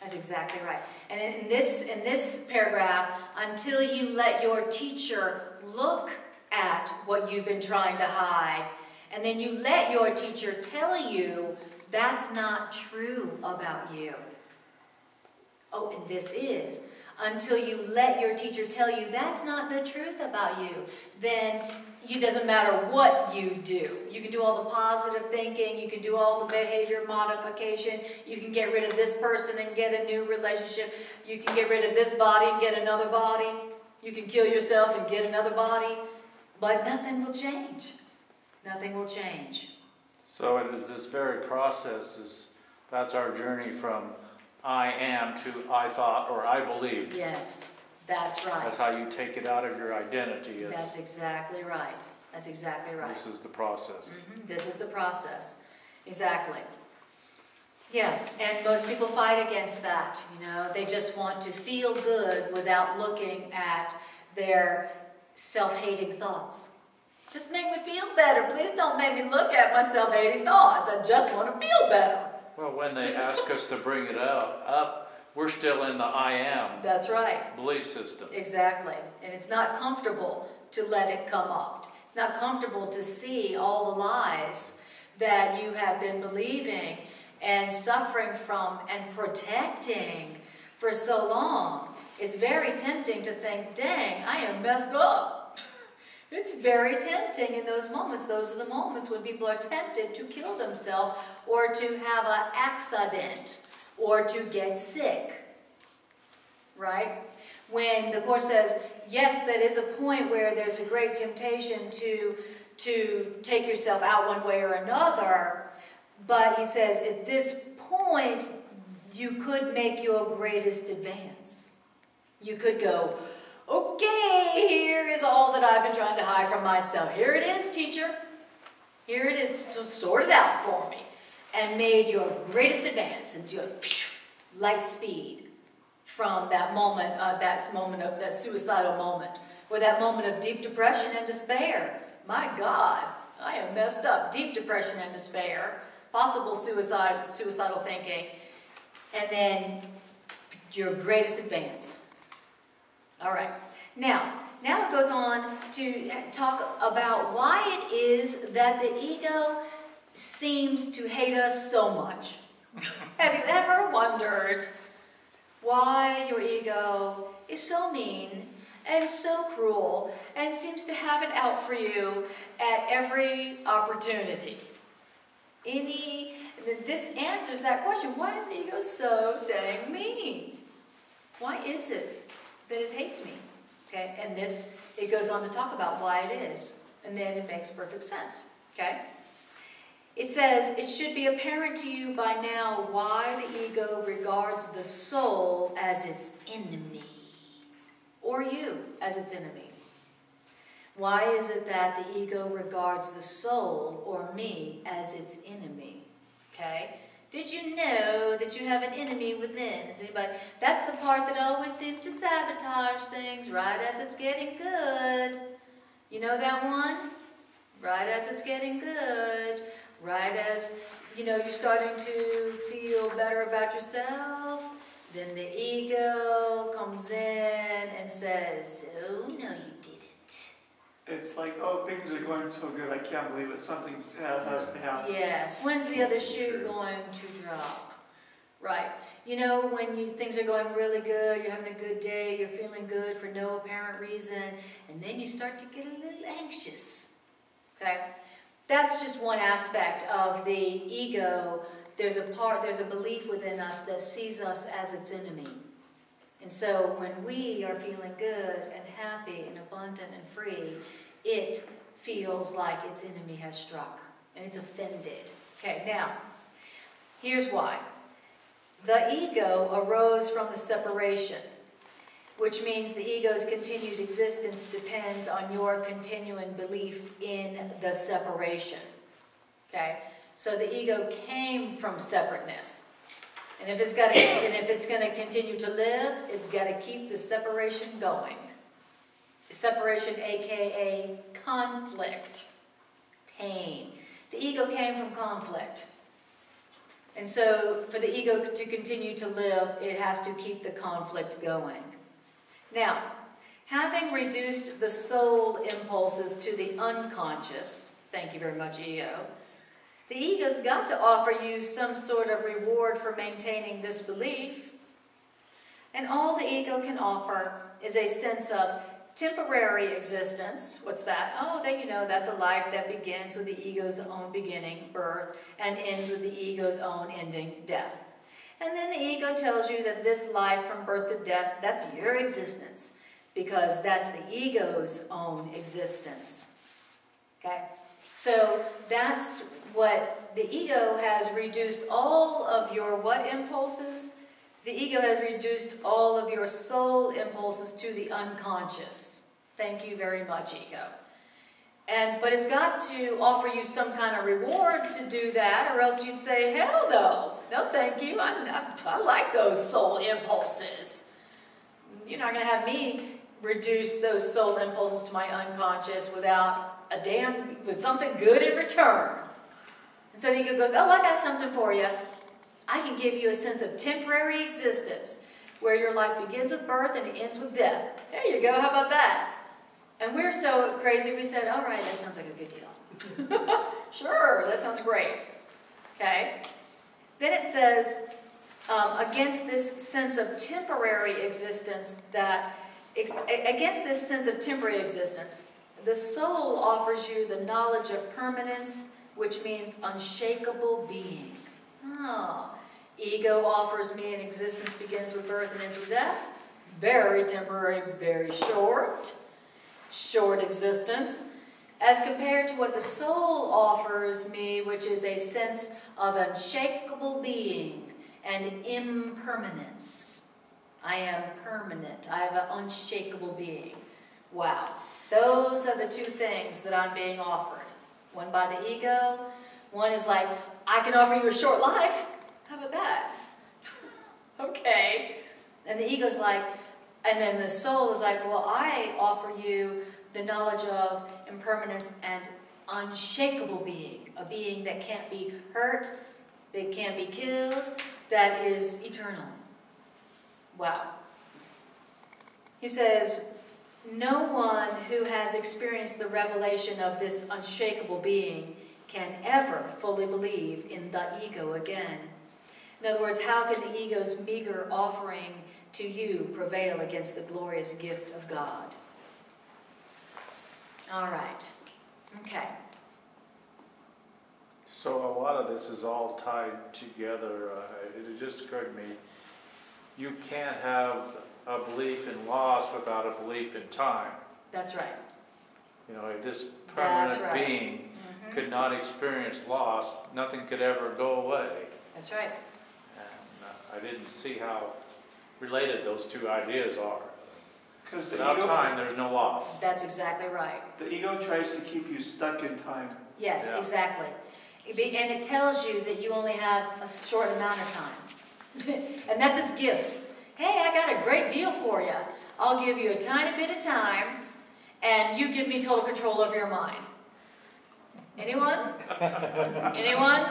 That's exactly right. And in this paragraph, until you let your teacher look at what you've been trying to hide, and then you let your teacher tell you that's not true about you. Oh, and this is. Until you let your teacher tell you that's not the truth about you, then it doesn't matter what you do. You can do all the positive thinking, you can do all the behavior modification, you can get rid of this person and get a new relationship, you can get rid of this body and get another body, you can kill yourself and get another body, but nothing will change. Nothing will change. So it is this very process, that's our journey from I am to I thought or I believe. Yes, that's right. That's how you take it out of your identity. That's exactly right. That's exactly right. This is the process. This is the process. Exactly. Yeah, and most people fight against that. They just want to feel good without looking at their self-hating thoughts. Just make me feel better. Please don't make me look at my self-hating thoughts. I just want to feel better. Well, when they ask us to bring it up, we're still in the I am. That's right. Belief system. Exactly. And it's not comfortable to let it come up. It's not comfortable to see all the lies that you have been believing and suffering from and protecting for so long. It's very tempting to think, dang, I am messed up. It's very tempting in those moments. Those are the moments when people are tempted to kill themselves or to have an accident or to get sick, right? When the Course says, yes, that is a point where there's a great temptation to take yourself out one way or another, but he says at this point, you could make your greatest advance. You could go, okay, here is all that I've been trying to hide from myself. Here it is, teacher. Here it is, so sort it out for me. And made your greatest advance into your light speed from that moment, that suicidal moment, or that moment of deep depression and despair. My God, I am messed up. Deep depression and despair, possible suicidal thinking, and then your greatest advance. All right. Now it goes on to talk about why it is that the ego seems to hate us so much. Have you ever wondered why your ego is so mean and so cruel and seems to have it out for you at every opportunity? This answers that question. Why is the ego so dang mean? Why is it that it hates me? Okay, and it goes on to talk about why it is, and then it makes perfect sense. Okay, it says it should be apparent to you by now why the ego regards the soul as its enemy, or you as its enemy. Why is it that the ego regards the soul or me as its enemy? Okay. Did you know that you have an enemy within? Is anybody? That's the part that always seems to sabotage things right as it's getting good. You know that one? Right as it's getting good. Right as, you're starting to feel better about yourself. Then the ego comes in and says, oh, no, you didn't. it's like, oh, things are going so good, I can't believe it, something has to happen. Yes, when's the other shoe going to drop? Right. You know, when things are going really good, you're having a good day, you're feeling good for no apparent reason, and then you start to get a little anxious. Okay? That's just one aspect of the ego. There's a belief within us that sees us as its enemy. And so when we are feeling good and happy and abundant and free, it feels like its enemy has struck and it's offended. Okay, now, here's why. The ego arose from the separation, which means the ego's continued existence depends on your continuing belief in the separation. Okay? So the ego came from separateness. And if it's going to continue to live, it's got to keep the separation going. Separation, aka conflict, pain. The ego came from conflict. And so for the ego to continue to live, it has to keep the conflict going. Now, having reduced the soul impulses to the unconscious, thank you very much, ego, the ego's got to offer you some sort of reward for maintaining this belief. And all the ego can offer is a sense of temporary existence. What's that? Oh, that's a life that begins with the ego's own beginning, birth, and ends with the ego's own ending, death. And then the ego tells you that this life from birth to death, that's your existence, because that's the ego's own existence. Okay? So that's what the ego has reduced all of your what impulses? The ego has reduced all of your soul impulses to the unconscious. Thank you very much, ego. But it's got to offer you some kind of reward to do that, or else you'd say, hell no. No, thank you. I like those soul impulses. You're not going to have me reduce those soul impulses to my unconscious with something good in return. And so the ego goes, oh, I got something for you. I can give you a sense of temporary existence where your life begins with birth and it ends with death. There you go. How about that? And we're so crazy, we said, all right, that sounds like a good deal. Sure, that sounds great. Okay? Then it says, against this sense of temporary existence, the soul offers you the knowledge of permanence, which means unshakable being. Oh, ego offers me an existence begins with birth and ends with death. Very temporary, very short existence, as compared to what the soul offers me, which is a sense of unshakable being and impermanence. I am permanent. I have an unshakable being. Wow. Those are the two things that I'm being offered. One by the ego. One is like, I can offer you a short life. How about that? Okay. And the ego's like, and then the soul is like, well, I offer you the knowledge of impermanence and unshakable being. A being that can't be hurt, that can't be killed, that is eternal. Wow. He says, no one who has experienced the revelation of this unshakable being can ever fully believe in the ego again. In other words, how can the ego's meager offering to you prevail against the glorious gift of God? All right. Okay. So a lot of this is all tied together. It just occurred to me, you can't have a belief in loss without a belief in time. That's right. You know, if this permanent being could not experience loss, nothing could ever go away. That's right. And I didn't see how related those two ideas are. Because without time, there's no loss. That's exactly right. The ego tries to keep you stuck in time. Yes, exactly. And it tells you that you only have a short amount of time. And that's its gift. Hey, I got a great deal for you. I'll give you a tiny bit of time, and you give me total control over your mind. Anyone? Anyone?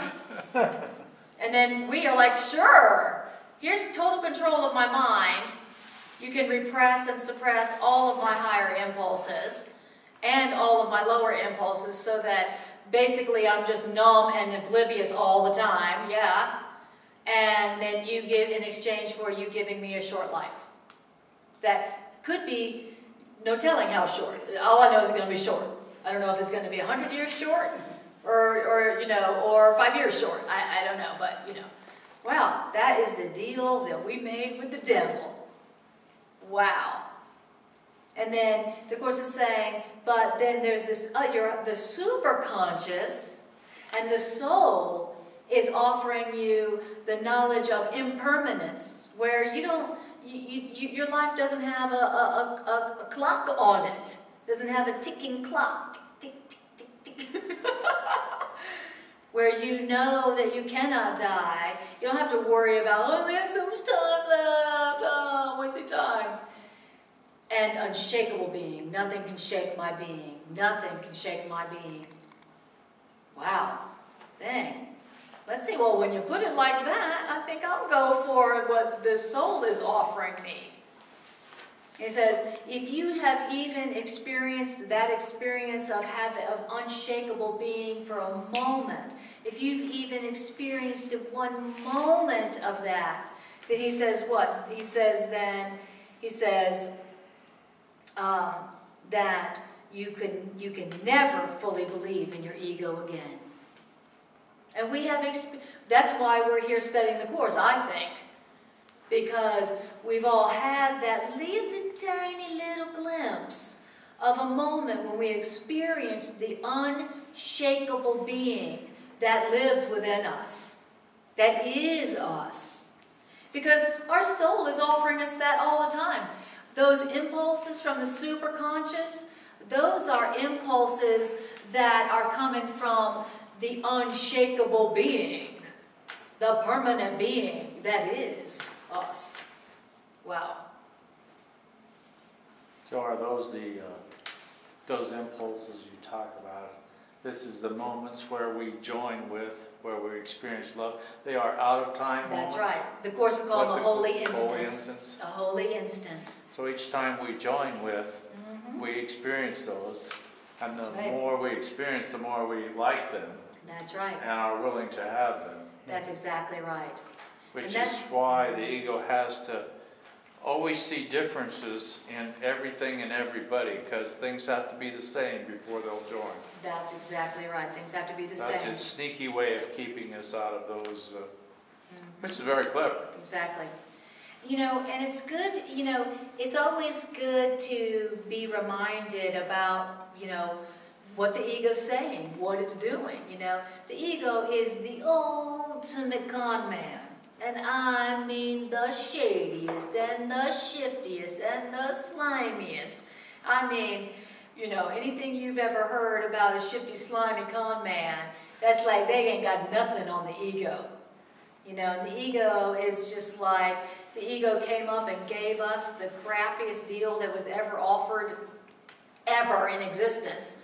And then we are like, sure, here's total control of my mind. You can repress and suppress all of my higher impulses, and all of my lower impulses, so that basically I'm just numb and oblivious all the time, yeah. And then you give, in exchange for you giving me a short life. That could be, no telling how short. All I know is it's going to be short. I don't know if it's going to be 100 years short or you know, or 5 years short. I don't know, but you know. Wow, that is the deal that we made with the devil. Wow. And then the Course is saying, but then there's this, you're the superconscious, and the soul is offering you the knowledge of impermanence, where you don't, your life doesn't have a clock on it. Doesn't have a ticking clock. Tick, tick, tick, tick, tick. Where you know that you cannot die. You don't have to worry about, oh, we have so much time left. Oh, I'm wasting time. And unshakable being. Nothing can shake my being. Nothing can shake my being. Wow. Dang. Let's see. Well, when you put it like that, I think I'll go for what the soul is offering me. He says, if you have even experienced that experience of unshakable being for a moment, if you've even experienced one moment of that, then he says what? He says that you can never fully believe in your ego again. And we have, that's why we're here studying the Course, I think. Because we've all had that little tiny little glimpse of a moment when we experienced the unshakable being that lives within us, that is us. Because our soul is offering us that all the time. Those impulses from the superconscious, those are impulses that are coming from the unshakable being, the permanent being that is us. Wow. So are those those impulses you talk about? This is the moments where we join with, where we experience love. They are out of time moments. That's right. The Course would call them a holy instant. Holy instance. A holy instant. So each time we join with, we experience those. And the more we experience, the more we like them. That's right. And are willing to have them. That's exactly right. Which is why the ego has to always see differences in everything and everybody, because things have to be the same before they'll join. That's exactly right. Things have to be the same. That's its sneaky way of keeping us out of those, which is very clever. Exactly. You know, and it's good, you know, it's always good to be reminded about, you know, what the ego's saying, what it's doing, you know. The ego is the ultimate con man. And I mean the shadiest, and the shiftiest, and the slimiest. I mean, you know, anything you've ever heard about a shifty, slimy con man, that's like they ain't got nothing on the ego. You know, and the ego is just like, the ego came up and gave us the crappiest deal that was ever offered, ever in existence.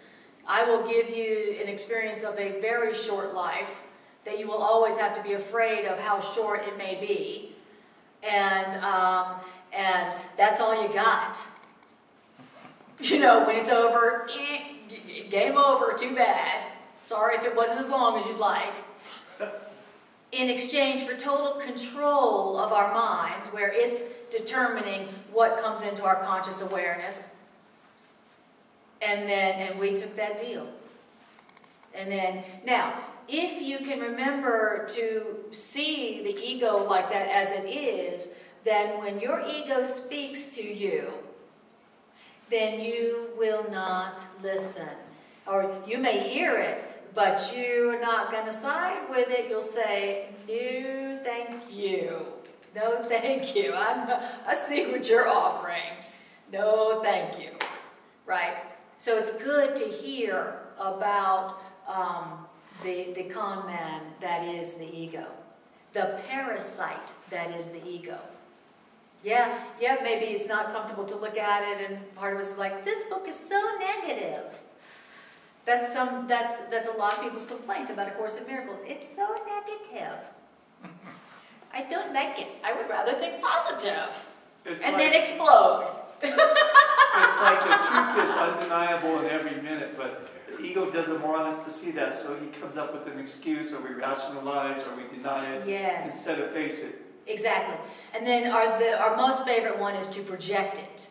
I will give you an experience of a very short life, that you will always have to be afraid of how short it may be. And that's all you got. You know, when it's over, game over, too bad. Sorry if it wasn't as long as you'd like. In exchange for total control of our minds, where it's determining what comes into our conscious awareness. And we took that deal. And then, now, if you can remember to see the ego like that as it is, then when your ego speaks to you, then you will not listen. Or you may hear it, but you're not going to side with it. You'll say, no, thank you. No, thank you. I see what you're offering. No, thank you. Right? So it's good to hear about the con man that is the ego, the parasite that is the ego. Yeah, maybe it's not comfortable to look at it, and part of us is like, this book is so negative. That's a lot of people's complaint about A Course in Miracles. It's so negative. I don't like it. I would rather think positive, and then explode. It's like the truth is undeniable in every minute, but the ego doesn't want us to see that, so he comes up with an excuse, or we rationalize, or we deny it, Yes. instead of face it. Exactly. And then our most favorite one is to project it,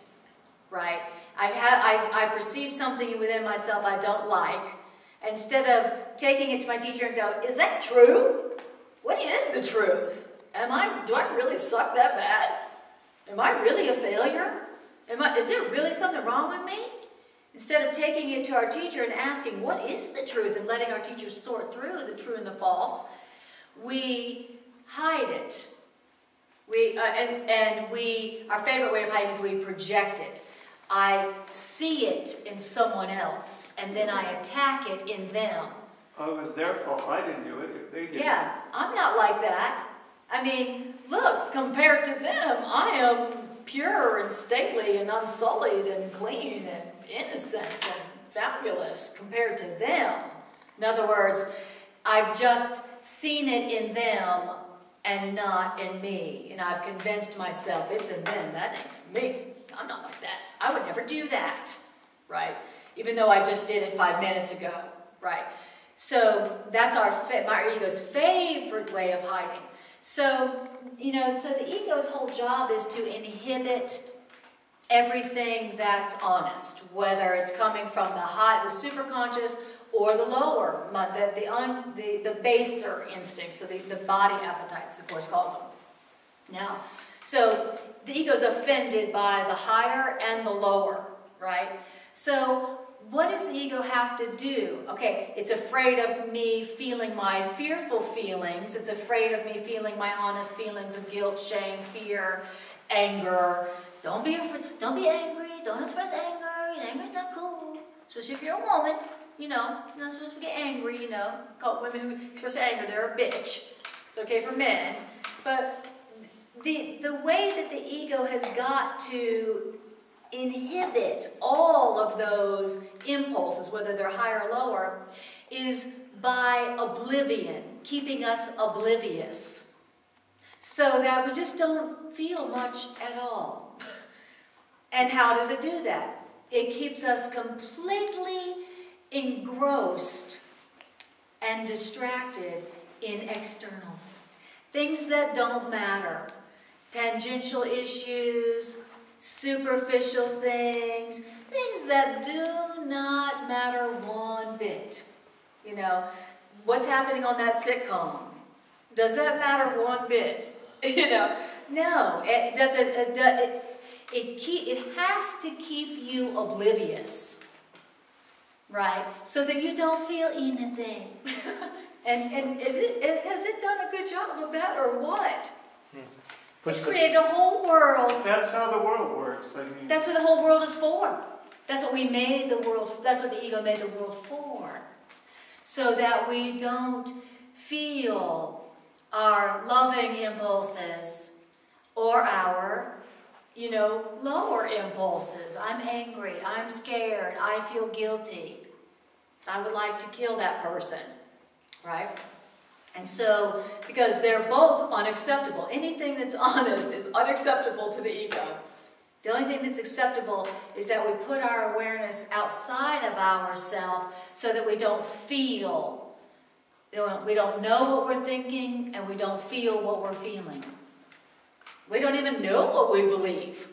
right? I perceive something within myself I don't like. Instead of taking it to my teacher and go, is that true? What is the truth? Do I really suck that bad? Am I really a failure? Is there really something wrong with me? Instead of taking it to our teacher and asking, what is the truth? And letting our teacher sort through the true and the false, we hide it. Our favorite way of hiding is we project it. I see it in someone else, and then I attack it in them. Oh, it was their fault. I didn't do it. They did. Yeah, I'm not like that. I mean, look, compared to them, I am pure and stately and unsullied and clean and innocent and fabulous compared to them. In other words, I've just seen it in them and not in me. And I've convinced myself it's in them, that ain't me. I'm not like that. I would never do that, right? Even though I just did it 5 minutes ago, right? So that's my ego's favorite way of hiding. So, so the ego's whole job is to inhibit everything that's honest, whether it's coming from the superconscious or the lower, the baser instincts, so the body appetites, the Course calls them. Now, so the ego's offended by the higher and the lower, right? So what does the ego have to do? Okay, it's afraid of me feeling my fearful feelings. It's afraid of me feeling my honest feelings of guilt, shame, fear, anger. Don't be afraid. Don't be angry. Don't express anger. Anger's not cool, especially if you're a woman. You're not supposed to get angry. Call women who express anger, they're a bitch. It's okay for men, but the way that the ego has got to inhibit all of those impulses, whether they're higher or lower, is by oblivion, keeping us oblivious, so that we just don't feel much at all. And how does it do that? It keeps us completely engrossed and distracted in externals. Things that don't matter. Tangential issues, superficial things, things that do not matter one bit. What's happening on that sitcom? Does that matter one bit? No. It doesn't. It has to keep you oblivious, right? So that you don't feel anything. and has it done a good job of that, or what? It's created a whole world. That's how the world works. That's what the whole world is for. That's what we made the world. That's what the ego made the world for. So that we don't feel our loving impulses or our, lower impulses. I'm angry. I'm scared. I feel guilty. I would like to kill that person, right? And so, because they're both unacceptable. Anything that's honest is unacceptable to the ego. The only thing that's acceptable is that we put our awareness outside of ourselves so that we don't feel. We don't know what we're thinking, and we don't feel what we're feeling. We don't even know what we believe.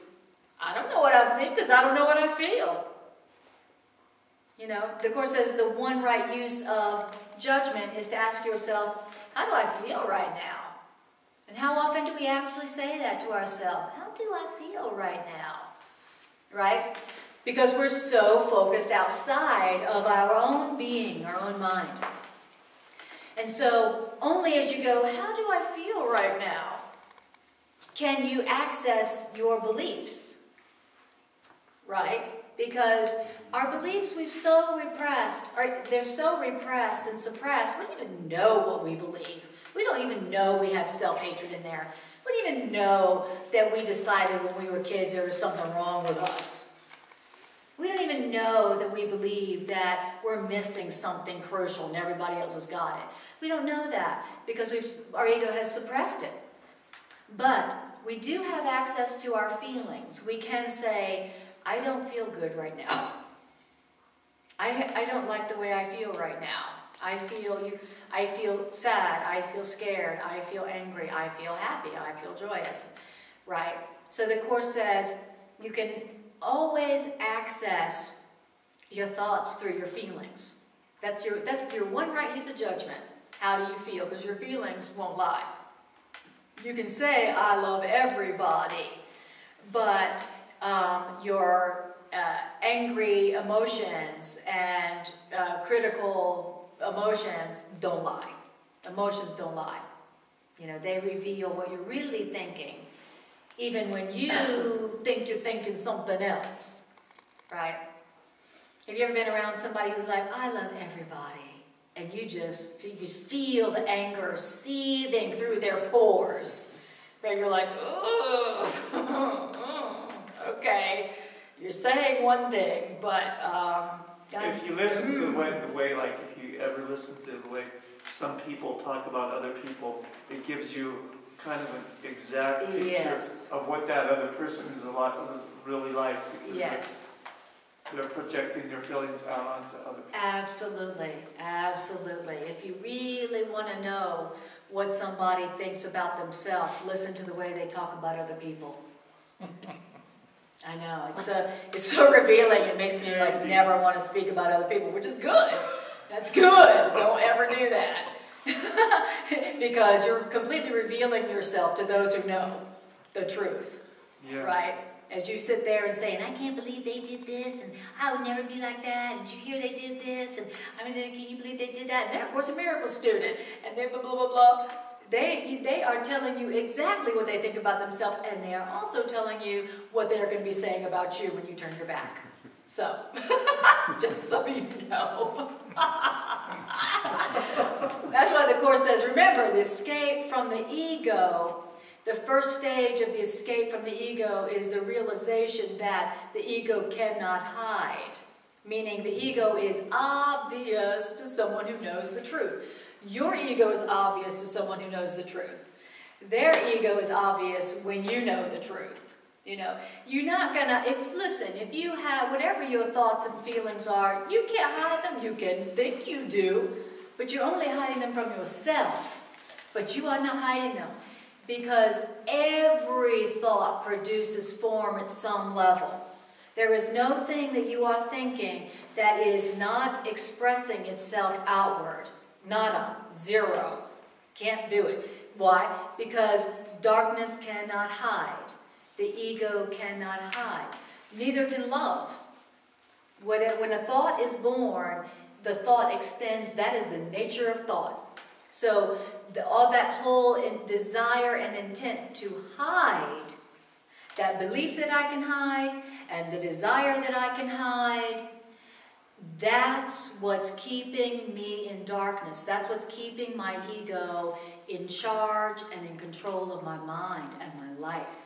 I don't know what I believe because I don't know what I feel. The Course says the one right use of judgment is to ask yourself, how do I feel right now? And how often do we actually say that to ourselves? How do I feel right now? Right? Because we're so focused outside of our own being, our own mind. And so only as you go, how do I feel right now, can you access your beliefs. Right? Because our beliefs we've so repressed, they're so repressed and suppressed, we don't even know what we believe. We don't even know we have self-hatred in there. We don't even know that we decided when we were kids there was something wrong with us. We don't even know that we believe that we're missing something crucial and everybody else has got it. We don't know that because our ego has suppressed it. But we do have access to our feelings. We can say, I don't feel good right now. I don't like the way I feel right now. I feel sad, I feel scared, I feel angry, I feel happy, I feel joyous, right? So the Course says you can always access your thoughts through your feelings. That's your one right use of judgment. How do you feel? Because your feelings won't lie. You can say, I love everybody, but your angry emotions and critical emotions don't lie. Emotions don't lie. You know, they reveal what you're really thinking, even when you think you're thinking something else, right? Have you ever been around somebody who's like, I love everybody, and you feel the anger seething through their pores, right? You're like, oh, okay, you're saying one thing, but if you listen to the way, like if you ever listen to the way some people talk about other people, it gives you kind of an exact picture of what that other person is really like. Yes. They're projecting their feelings out onto other people. Absolutely, absolutely. If you really want to know what somebody thinks about themselves, listen to the way they talk about other people. I know, it's so revealing. It makes me like never want to speak about other people, which is good. That's good. Don't ever do that. Because you're completely revealing yourself to those who know the truth. Yeah. Right? As you sit there and say, and I can't believe they did this, and I would never be like that, and did you hear they did this, and I mean, can you believe they did that? And they're, of course, a miracle student, and they're blah, blah, blah, blah. They are telling you exactly what they think about themselves, and they are also telling you what they're going to be saying about you when you turn your back. So, just so you know. That's why the Course says, remember, the escape from the ego, the first stage of the escape from the ego is the realization that the ego cannot hide. Meaning the ego is obvious to someone who knows the truth. Your ego is obvious to someone who knows the truth. Their ego is obvious when you know the truth. You know, you're not gonna, if you have whatever your thoughts and feelings are, you can't hide them. You can think you do, but you're only hiding them from yourself. But you are not hiding them. Because every thought produces form at some level. There is no thing that you are thinking that is not expressing itself outward. Nada. Zero. Can't do it. Why? Because darkness cannot hide. The ego cannot hide. Neither can love. When a thought is born, the thought extends. That is the nature of thought. So all that whole desire and intent to hide, that belief that I can hide and the desire that I can hide, that's what's keeping me in darkness. That's what's keeping my ego in charge and in control of my mind and my life.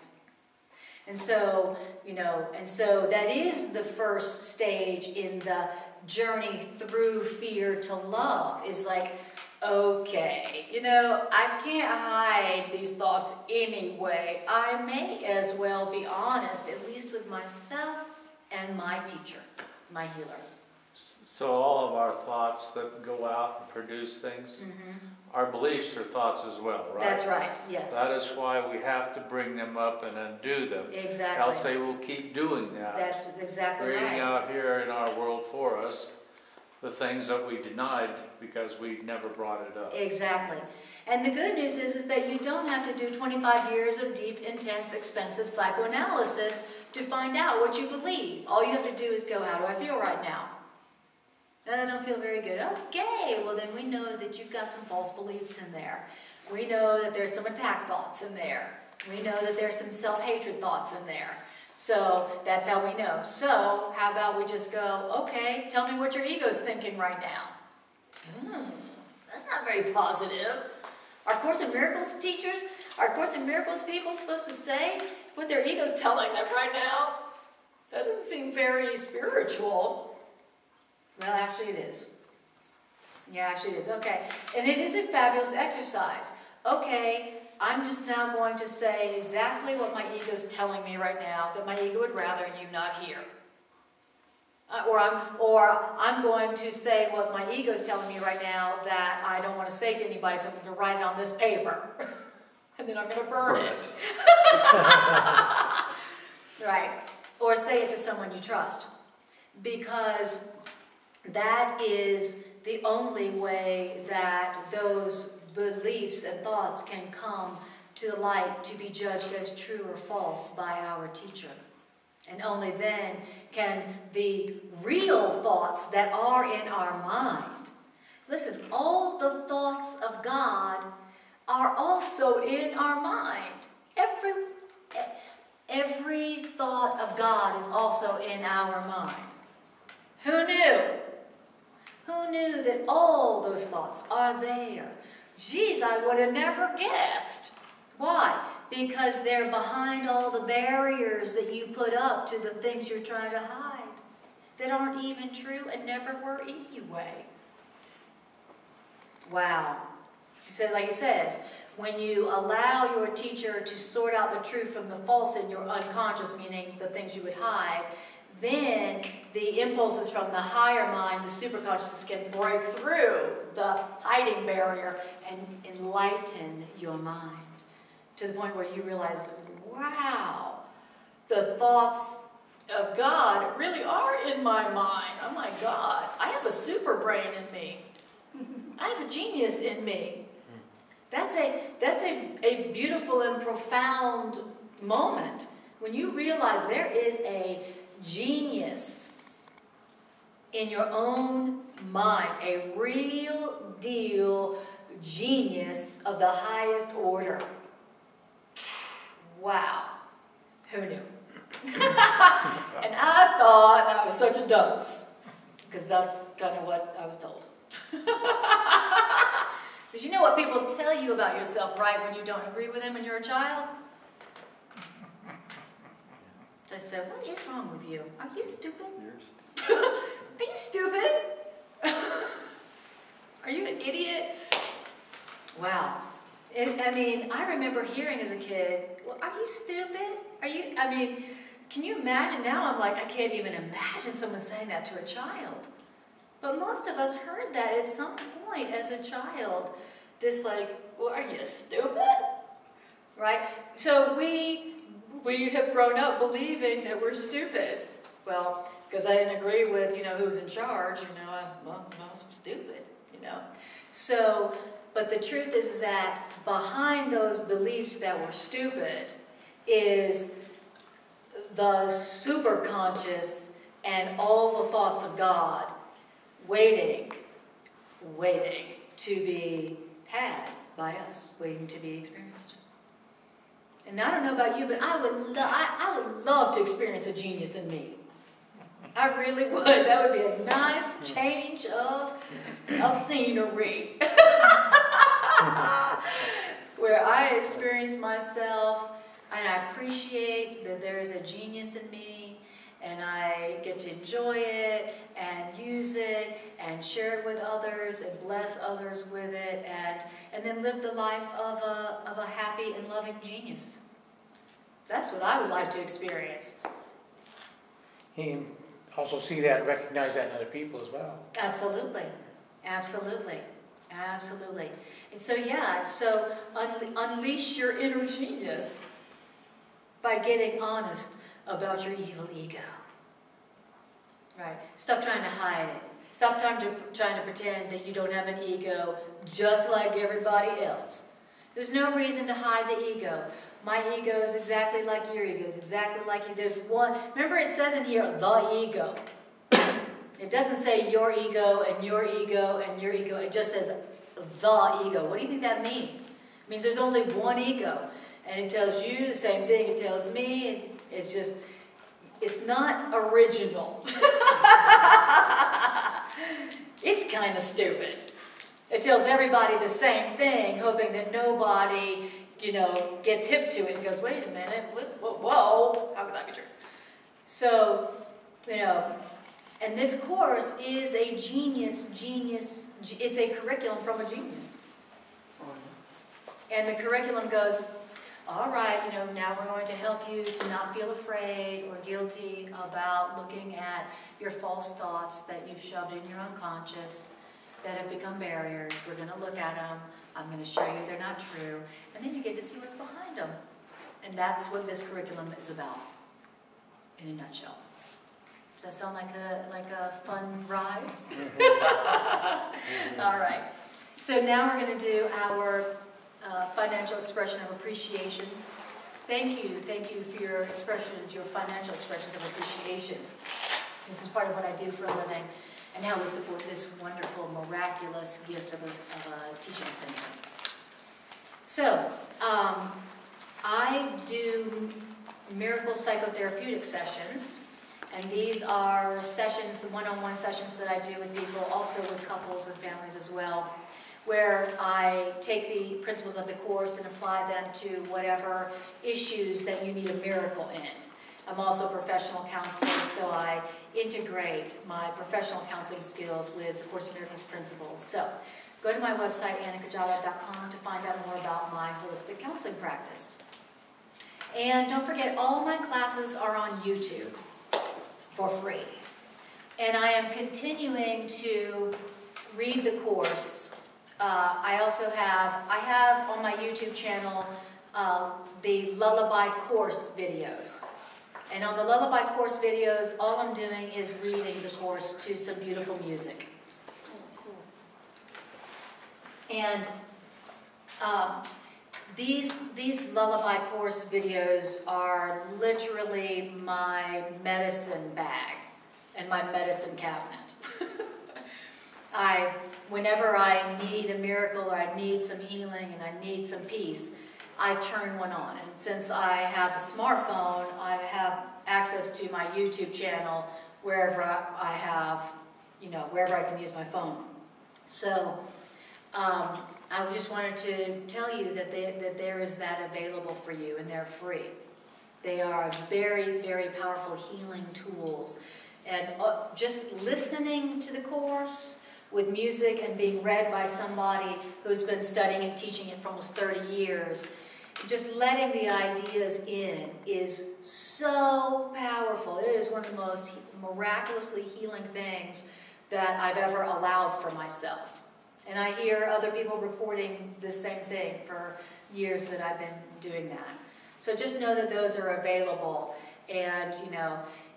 And so, that is the first stage in the journey through fear to love, is like, okay, I can't hide these thoughts anyway. I may as well be honest, at least with myself and my teacher, my healer. So all of our thoughts that go out and produce things, our beliefs are thoughts as well, right? That's right, yes. That is why we have to bring them up and undo them. Exactly. Else they will keep doing that. That's exactly right. Creating out here in our world for us the things that we denied because we never brought it up. Exactly. And the good news is that you don't have to do 25 years of deep, intense, expensive psychoanalysis to find out what you believe. All you have to do is go, how do I feel right now? And I don't feel very good. Okay, well then we know that you've got some false beliefs in there. We know that there's some attack thoughts in there. We know that there's some self-hatred thoughts in there. So that's how we know. So how about we just go, okay, tell me what your ego's thinking right now. That's not very positive. Are Course in Miracles teachers, are Course in Miracles people supposed to say what their ego's telling them right now? Doesn't seem very spiritual. Well, actually it is. Yeah, actually it is. Okay. And it is a fabulous exercise. Okay, I'm just now going to say exactly what my ego's telling me right now, that my ego would rather you not hear. Or I'm going to say what my ego's telling me right now that I don't want to say to anybody, so I'm going to write it on this paper. And then I'm going to burn it. Right. Or say it to someone you trust. Because that is the only way that those beliefs and thoughts can come to the light to be judged as true or false by our teacher. And only then can the real thoughts that are in our mind, listen, all the thoughts of God are also in our mind. Every thought of God is also in our mind. Who knew? Who knew that all those thoughts are there? Geez, I would have never guessed. Why? Because they're behind all the barriers that you put up to the things you're trying to hide that aren't even true and never were anyway. Wow. So like he says, when you allow your teacher to sort out the truth from the false in your unconscious, meaning the things you would hide, then the impulses from the higher mind, the superconscious, can break through the hiding barrier and enlighten your mind to the point where you realize, wow, the thoughts of God really are in my mind. Oh my God, I have a super brain in me. I have a genius in me. That's a beautiful and profound moment when you realize there is a genius in your own mind, a real deal genius of the highest order. Wow, who knew? And I thought I was such a dunce, because that's kind of what I was told. Because you know what people tell you about yourself, right, when you don't agree with them when you're a child? They say, what is wrong with you? Are you stupid? Are you stupid? Are you an idiot? Wow. I mean, I remember hearing as a kid, well, are you stupid? Can you imagine? Now I'm like, I can't even imagine someone saying that to a child. But most of us heard that at some point as a child. This like, well, are you stupid? Right? So we have grown up believing that we're stupid. Well, because I didn't agree with, who was in charge, I'm stupid, So, but the truth is that behind those beliefs that were stupid is the superconscious and all the thoughts of God waiting to be had by us, waiting to be experienced. And I don't know about you, but I would love to experience a genius in me. I really would. That would be a nice change of scenery. Where I experience myself and I appreciate that there is a genius in me, and I get to enjoy it and use it and share it with others and bless others with it, and then live the life of a happy and loving genius. That's what I would like to experience. You also see that and recognize that in other people as well. Absolutely. Absolutely. Absolutely. And so, yeah, so unleash your inner genius by getting honest about your evil ego. Right? Stop trying to hide it. Stop trying to pretend that you don't have an ego just like everybody else. There's no reason to hide the ego. My ego is exactly like your ego is exactly like you. There's one, remember it says in here, the ego. It doesn't say your ego and your ego and your ego. It just says the ego. What do you think that means? It means there's only one ego. And it tells you the same thing it tells me. It's just, it's not original. It's kind of stupid. It tells everybody the same thing, hoping that nobody, gets hip to it and goes, wait a minute, whoa, how could that be true? So, and this course is a genius, it's a curriculum from a genius. And the curriculum goes, all right, you know, now we're going to help you to not feel afraid or guilty about looking at your false thoughts that you've shoved in your unconscious that have become barriers. We're going to look at them. I'm going to show you they're not true. And then you get to see what's behind them. And that's what this curriculum is about, in a nutshell. Does that sound like a fun ride? All right. So now we're going to do our financial expression of appreciation. Thank you for your expressions, your financial expressions of appreciation. This is part of what I do for a living and how we support this wonderful, miraculous gift of a teaching center. So, I do Miracle Psychotherapeutic Sessions, and these are sessions, the one-on-one sessions that I do with people, also with couples and families as well, where I take the principles of the course and apply them to whatever issues that you need a miracle in. I'm also a professional counselor, so I integrate my professional counseling skills with the Course in Miracles principles. So, go to my website, kujawa.com, to find out more about my holistic counseling practice. And don't forget, all my classes are on YouTube for free. And I am continuing to read the course. I have on my YouTube channel the Lullaby Course videos. And on the Lullaby Course videos, all I'm doing is reading the course to some beautiful music. And these Lullaby Course videos are literally my medicine bag and my medicine cabinet. Whenever I need a miracle or I need some healing and I need some peace, I turn one on. And since I have a smartphone, I have access to my YouTube channel wherever I have, wherever I can use my phone. So I just wanted to tell you that there is that available for you, and they're free. They are very, very powerful healing tools. And just listening to the course with music and being read by somebody who's been studying and teaching it for almost 30 years, just letting the ideas in is so powerful. It is one of the most miraculously healing things that I've ever allowed for myself. And I hear other people reporting the same thing for years that I've been doing that. So just know that those are available. And,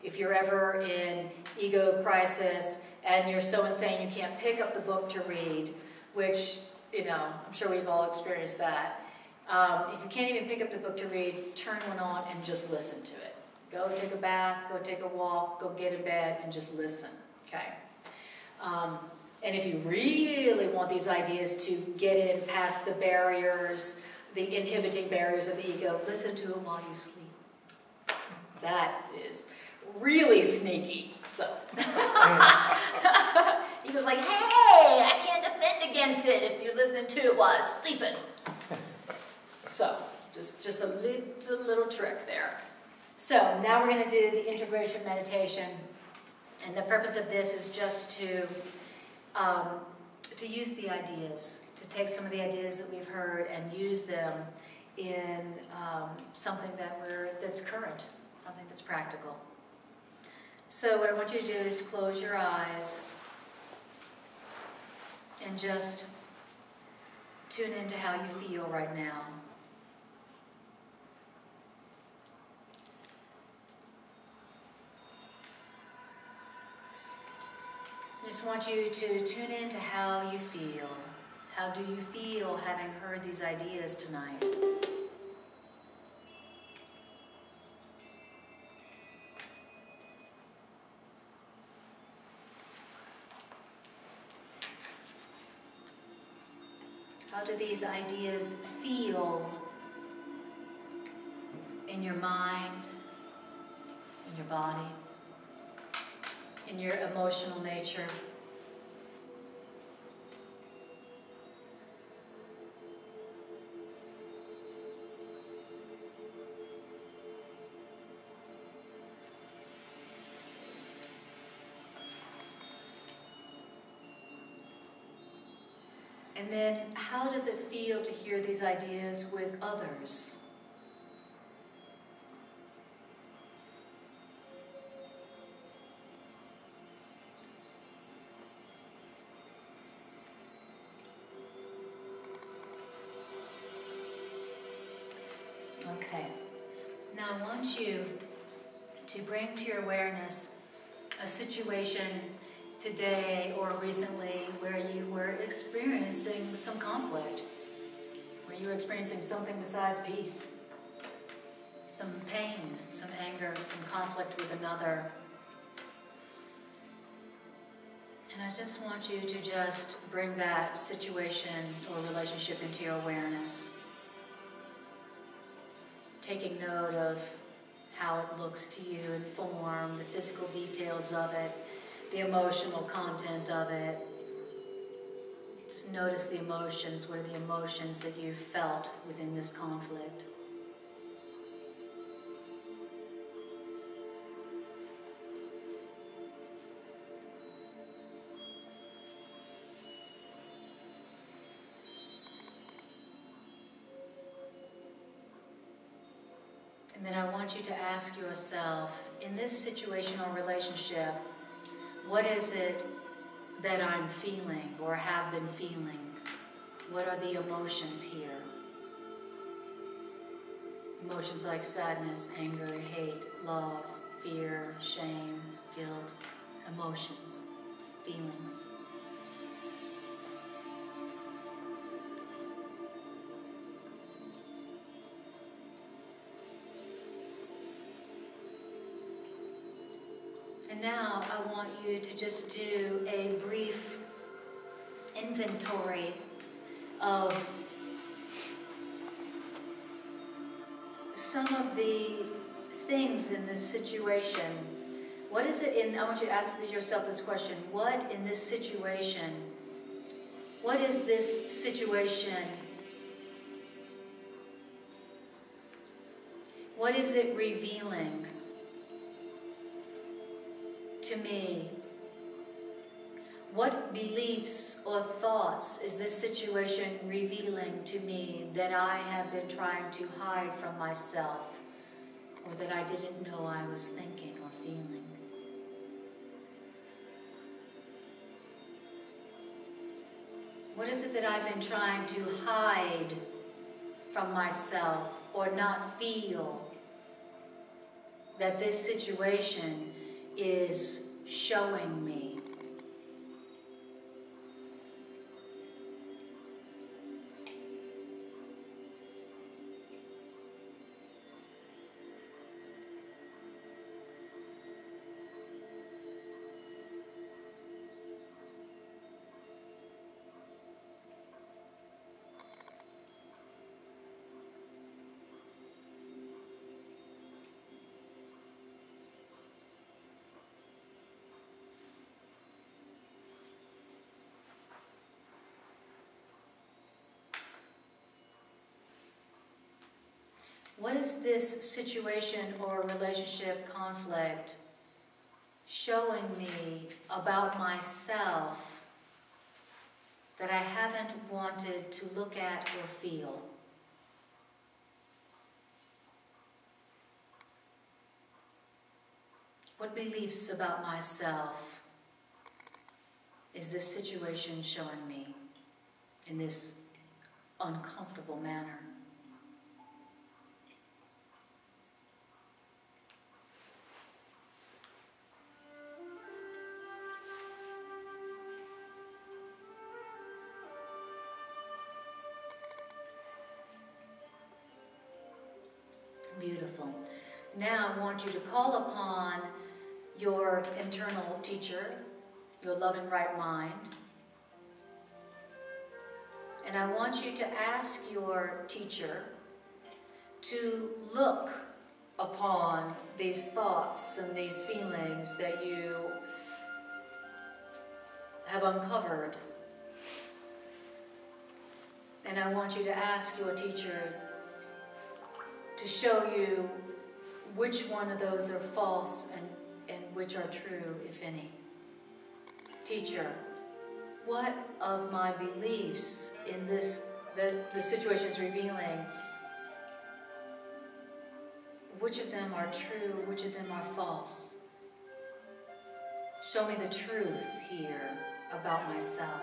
if you're ever in ego crisis and you're so insane you can't pick up the book to read, which, I'm sure we've all experienced that. If you can't even pick up the book to read, turn one on and just listen to it. Go take a bath, go take a walk, go get in bed and just listen, okay? And if you really want these ideas to get in past the barriers, the inhibiting barriers of the ego, listen to them while you sleep. That is really sneaky. So he was like, hey, I can't defend against it if you're listening to it while I'm sleeping. So just a little trick there. So now we're going to do the integration meditation. And the purpose of this is just to use the ideas, to take some of the ideas that we've heard and use them in something that's current, something that's practical. So what I want you to do is close your eyes and just tune into how you feel right now. I just want you to tune into how you feel. How do you feel having heard these ideas tonight? How do these ideas feel in your mind, in your body, in your emotional nature? And then, how does it feel to hear these ideas with others? Okay. Now I want you to bring to your awareness a situation today or recently where you were experiencing some conflict, where you were experiencing something besides peace, some pain, some anger, some conflict with another. And I just want you to just bring that situation or relationship into your awareness, taking note of how it looks to you in form, the physical details of it, the emotional content of it. Just notice the emotions. What are the emotions that you felt within this conflict? And then I want you to ask yourself, in this situation or relationship, what is it that I'm feeling or have been feeling? What are the emotions here? Emotions like sadness, anger, hate, love, fear, shame, guilt. Emotions, feelings. And now I want you to just do a brief inventory of some of the things in this situation. What is it in, I want you to ask yourself this question, what in this situation, what is this situation, what is it revealing to me? What beliefs or thoughts is this situation revealing to me that I have been trying to hide from myself, or that I didn't know I was thinking or feeling? What is it that I've been trying to hide from myself or not feel that this situation is showing me? What is this situation or relationship conflict showing me about myself that I haven't wanted to look at or feel? What beliefs about myself is this situation showing me in this uncomfortable manner? Beautiful. Now I want you to call upon your internal teacher, your loving right mind, and I want you to ask your teacher to look upon these thoughts and these feelings that you have uncovered. And I want you to ask your teacher to show you which one of those are false and which are true, if any. Teacher, what of my beliefs in this, the situation is revealing, which of them are true, which of them are false? Show me the truth here about myself.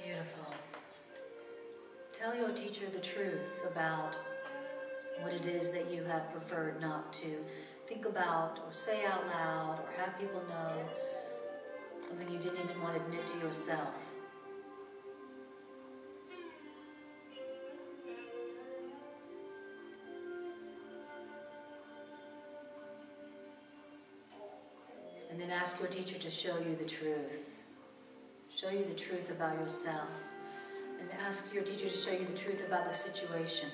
Beautiful. Tell your teacher the truth about what it is that you have preferred not to think about or say out loud or have people know, something you didn't even want to admit to yourself. And then ask your teacher to show you the truth. Show you the truth about yourself. And ask your teacher to show you the truth about the situation.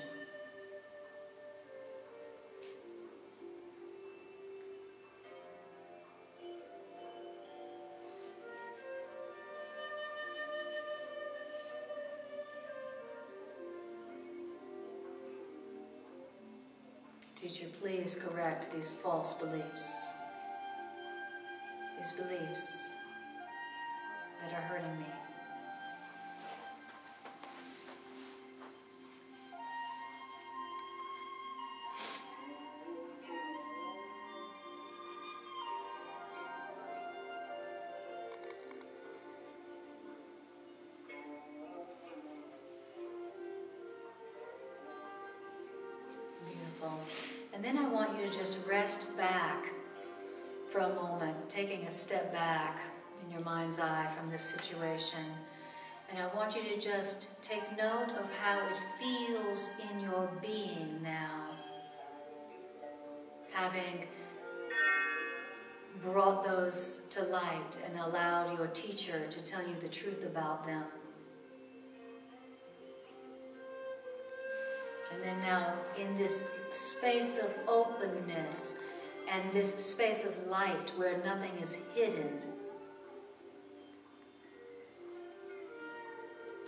Teacher, please correct these false beliefs. These beliefs that are hurting me. Beautiful. And then I want you to just rest back for a moment, taking a step back in your mind's eye from this situation. And I want you to just take note of how it feels in your being now, having brought those to light and allowed your teacher to tell you the truth about them. And then now, in this space of openness and this space of light where nothing is hidden,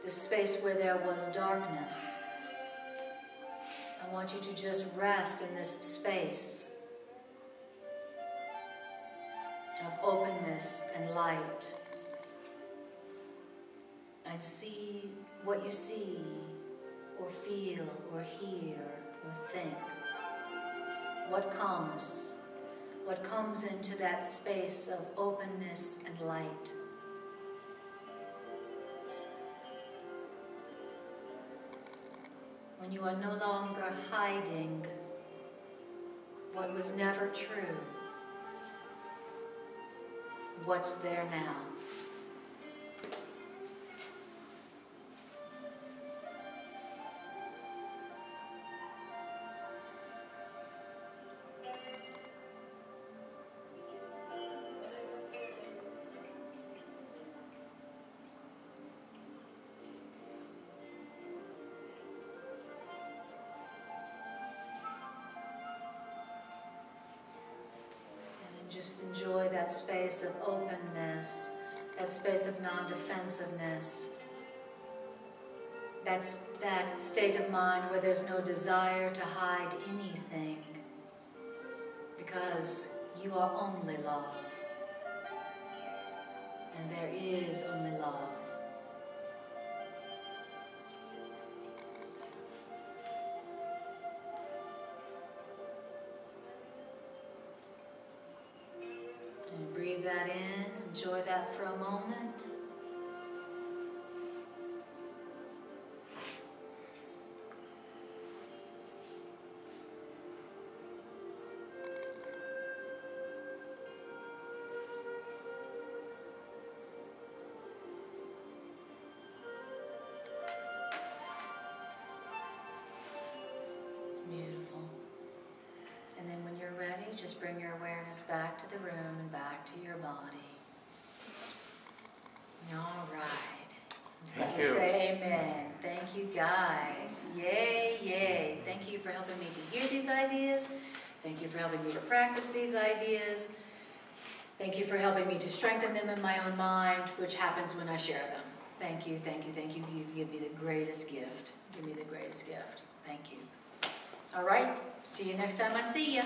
this space where there was darkness, I want you to just rest in this space of openness and light and see what you see or feel or hear or think. What comes into that space of openness and light. When you are no longer hiding what was never true, what's there now? Just enjoy that space of openness, that space of non-defensiveness, that state of mind where there's no desire to hide anything, because you are only love, and there is only love. Breathe that in, enjoy that for a moment. Beautiful. And then when you're ready, just bring your awareness back to the room and back to your body. All right. Thank Let's you. say amen. Thank you, guys. Yay, yay. Thank you for helping me to hear these ideas. Thank you for helping me to practice these ideas. Thank you for helping me to strengthen them in my own mind, which happens when I share them. Thank you, thank you, thank you. You give me the greatest gift. Give me the greatest gift. Thank you. All right. See you next time I see you.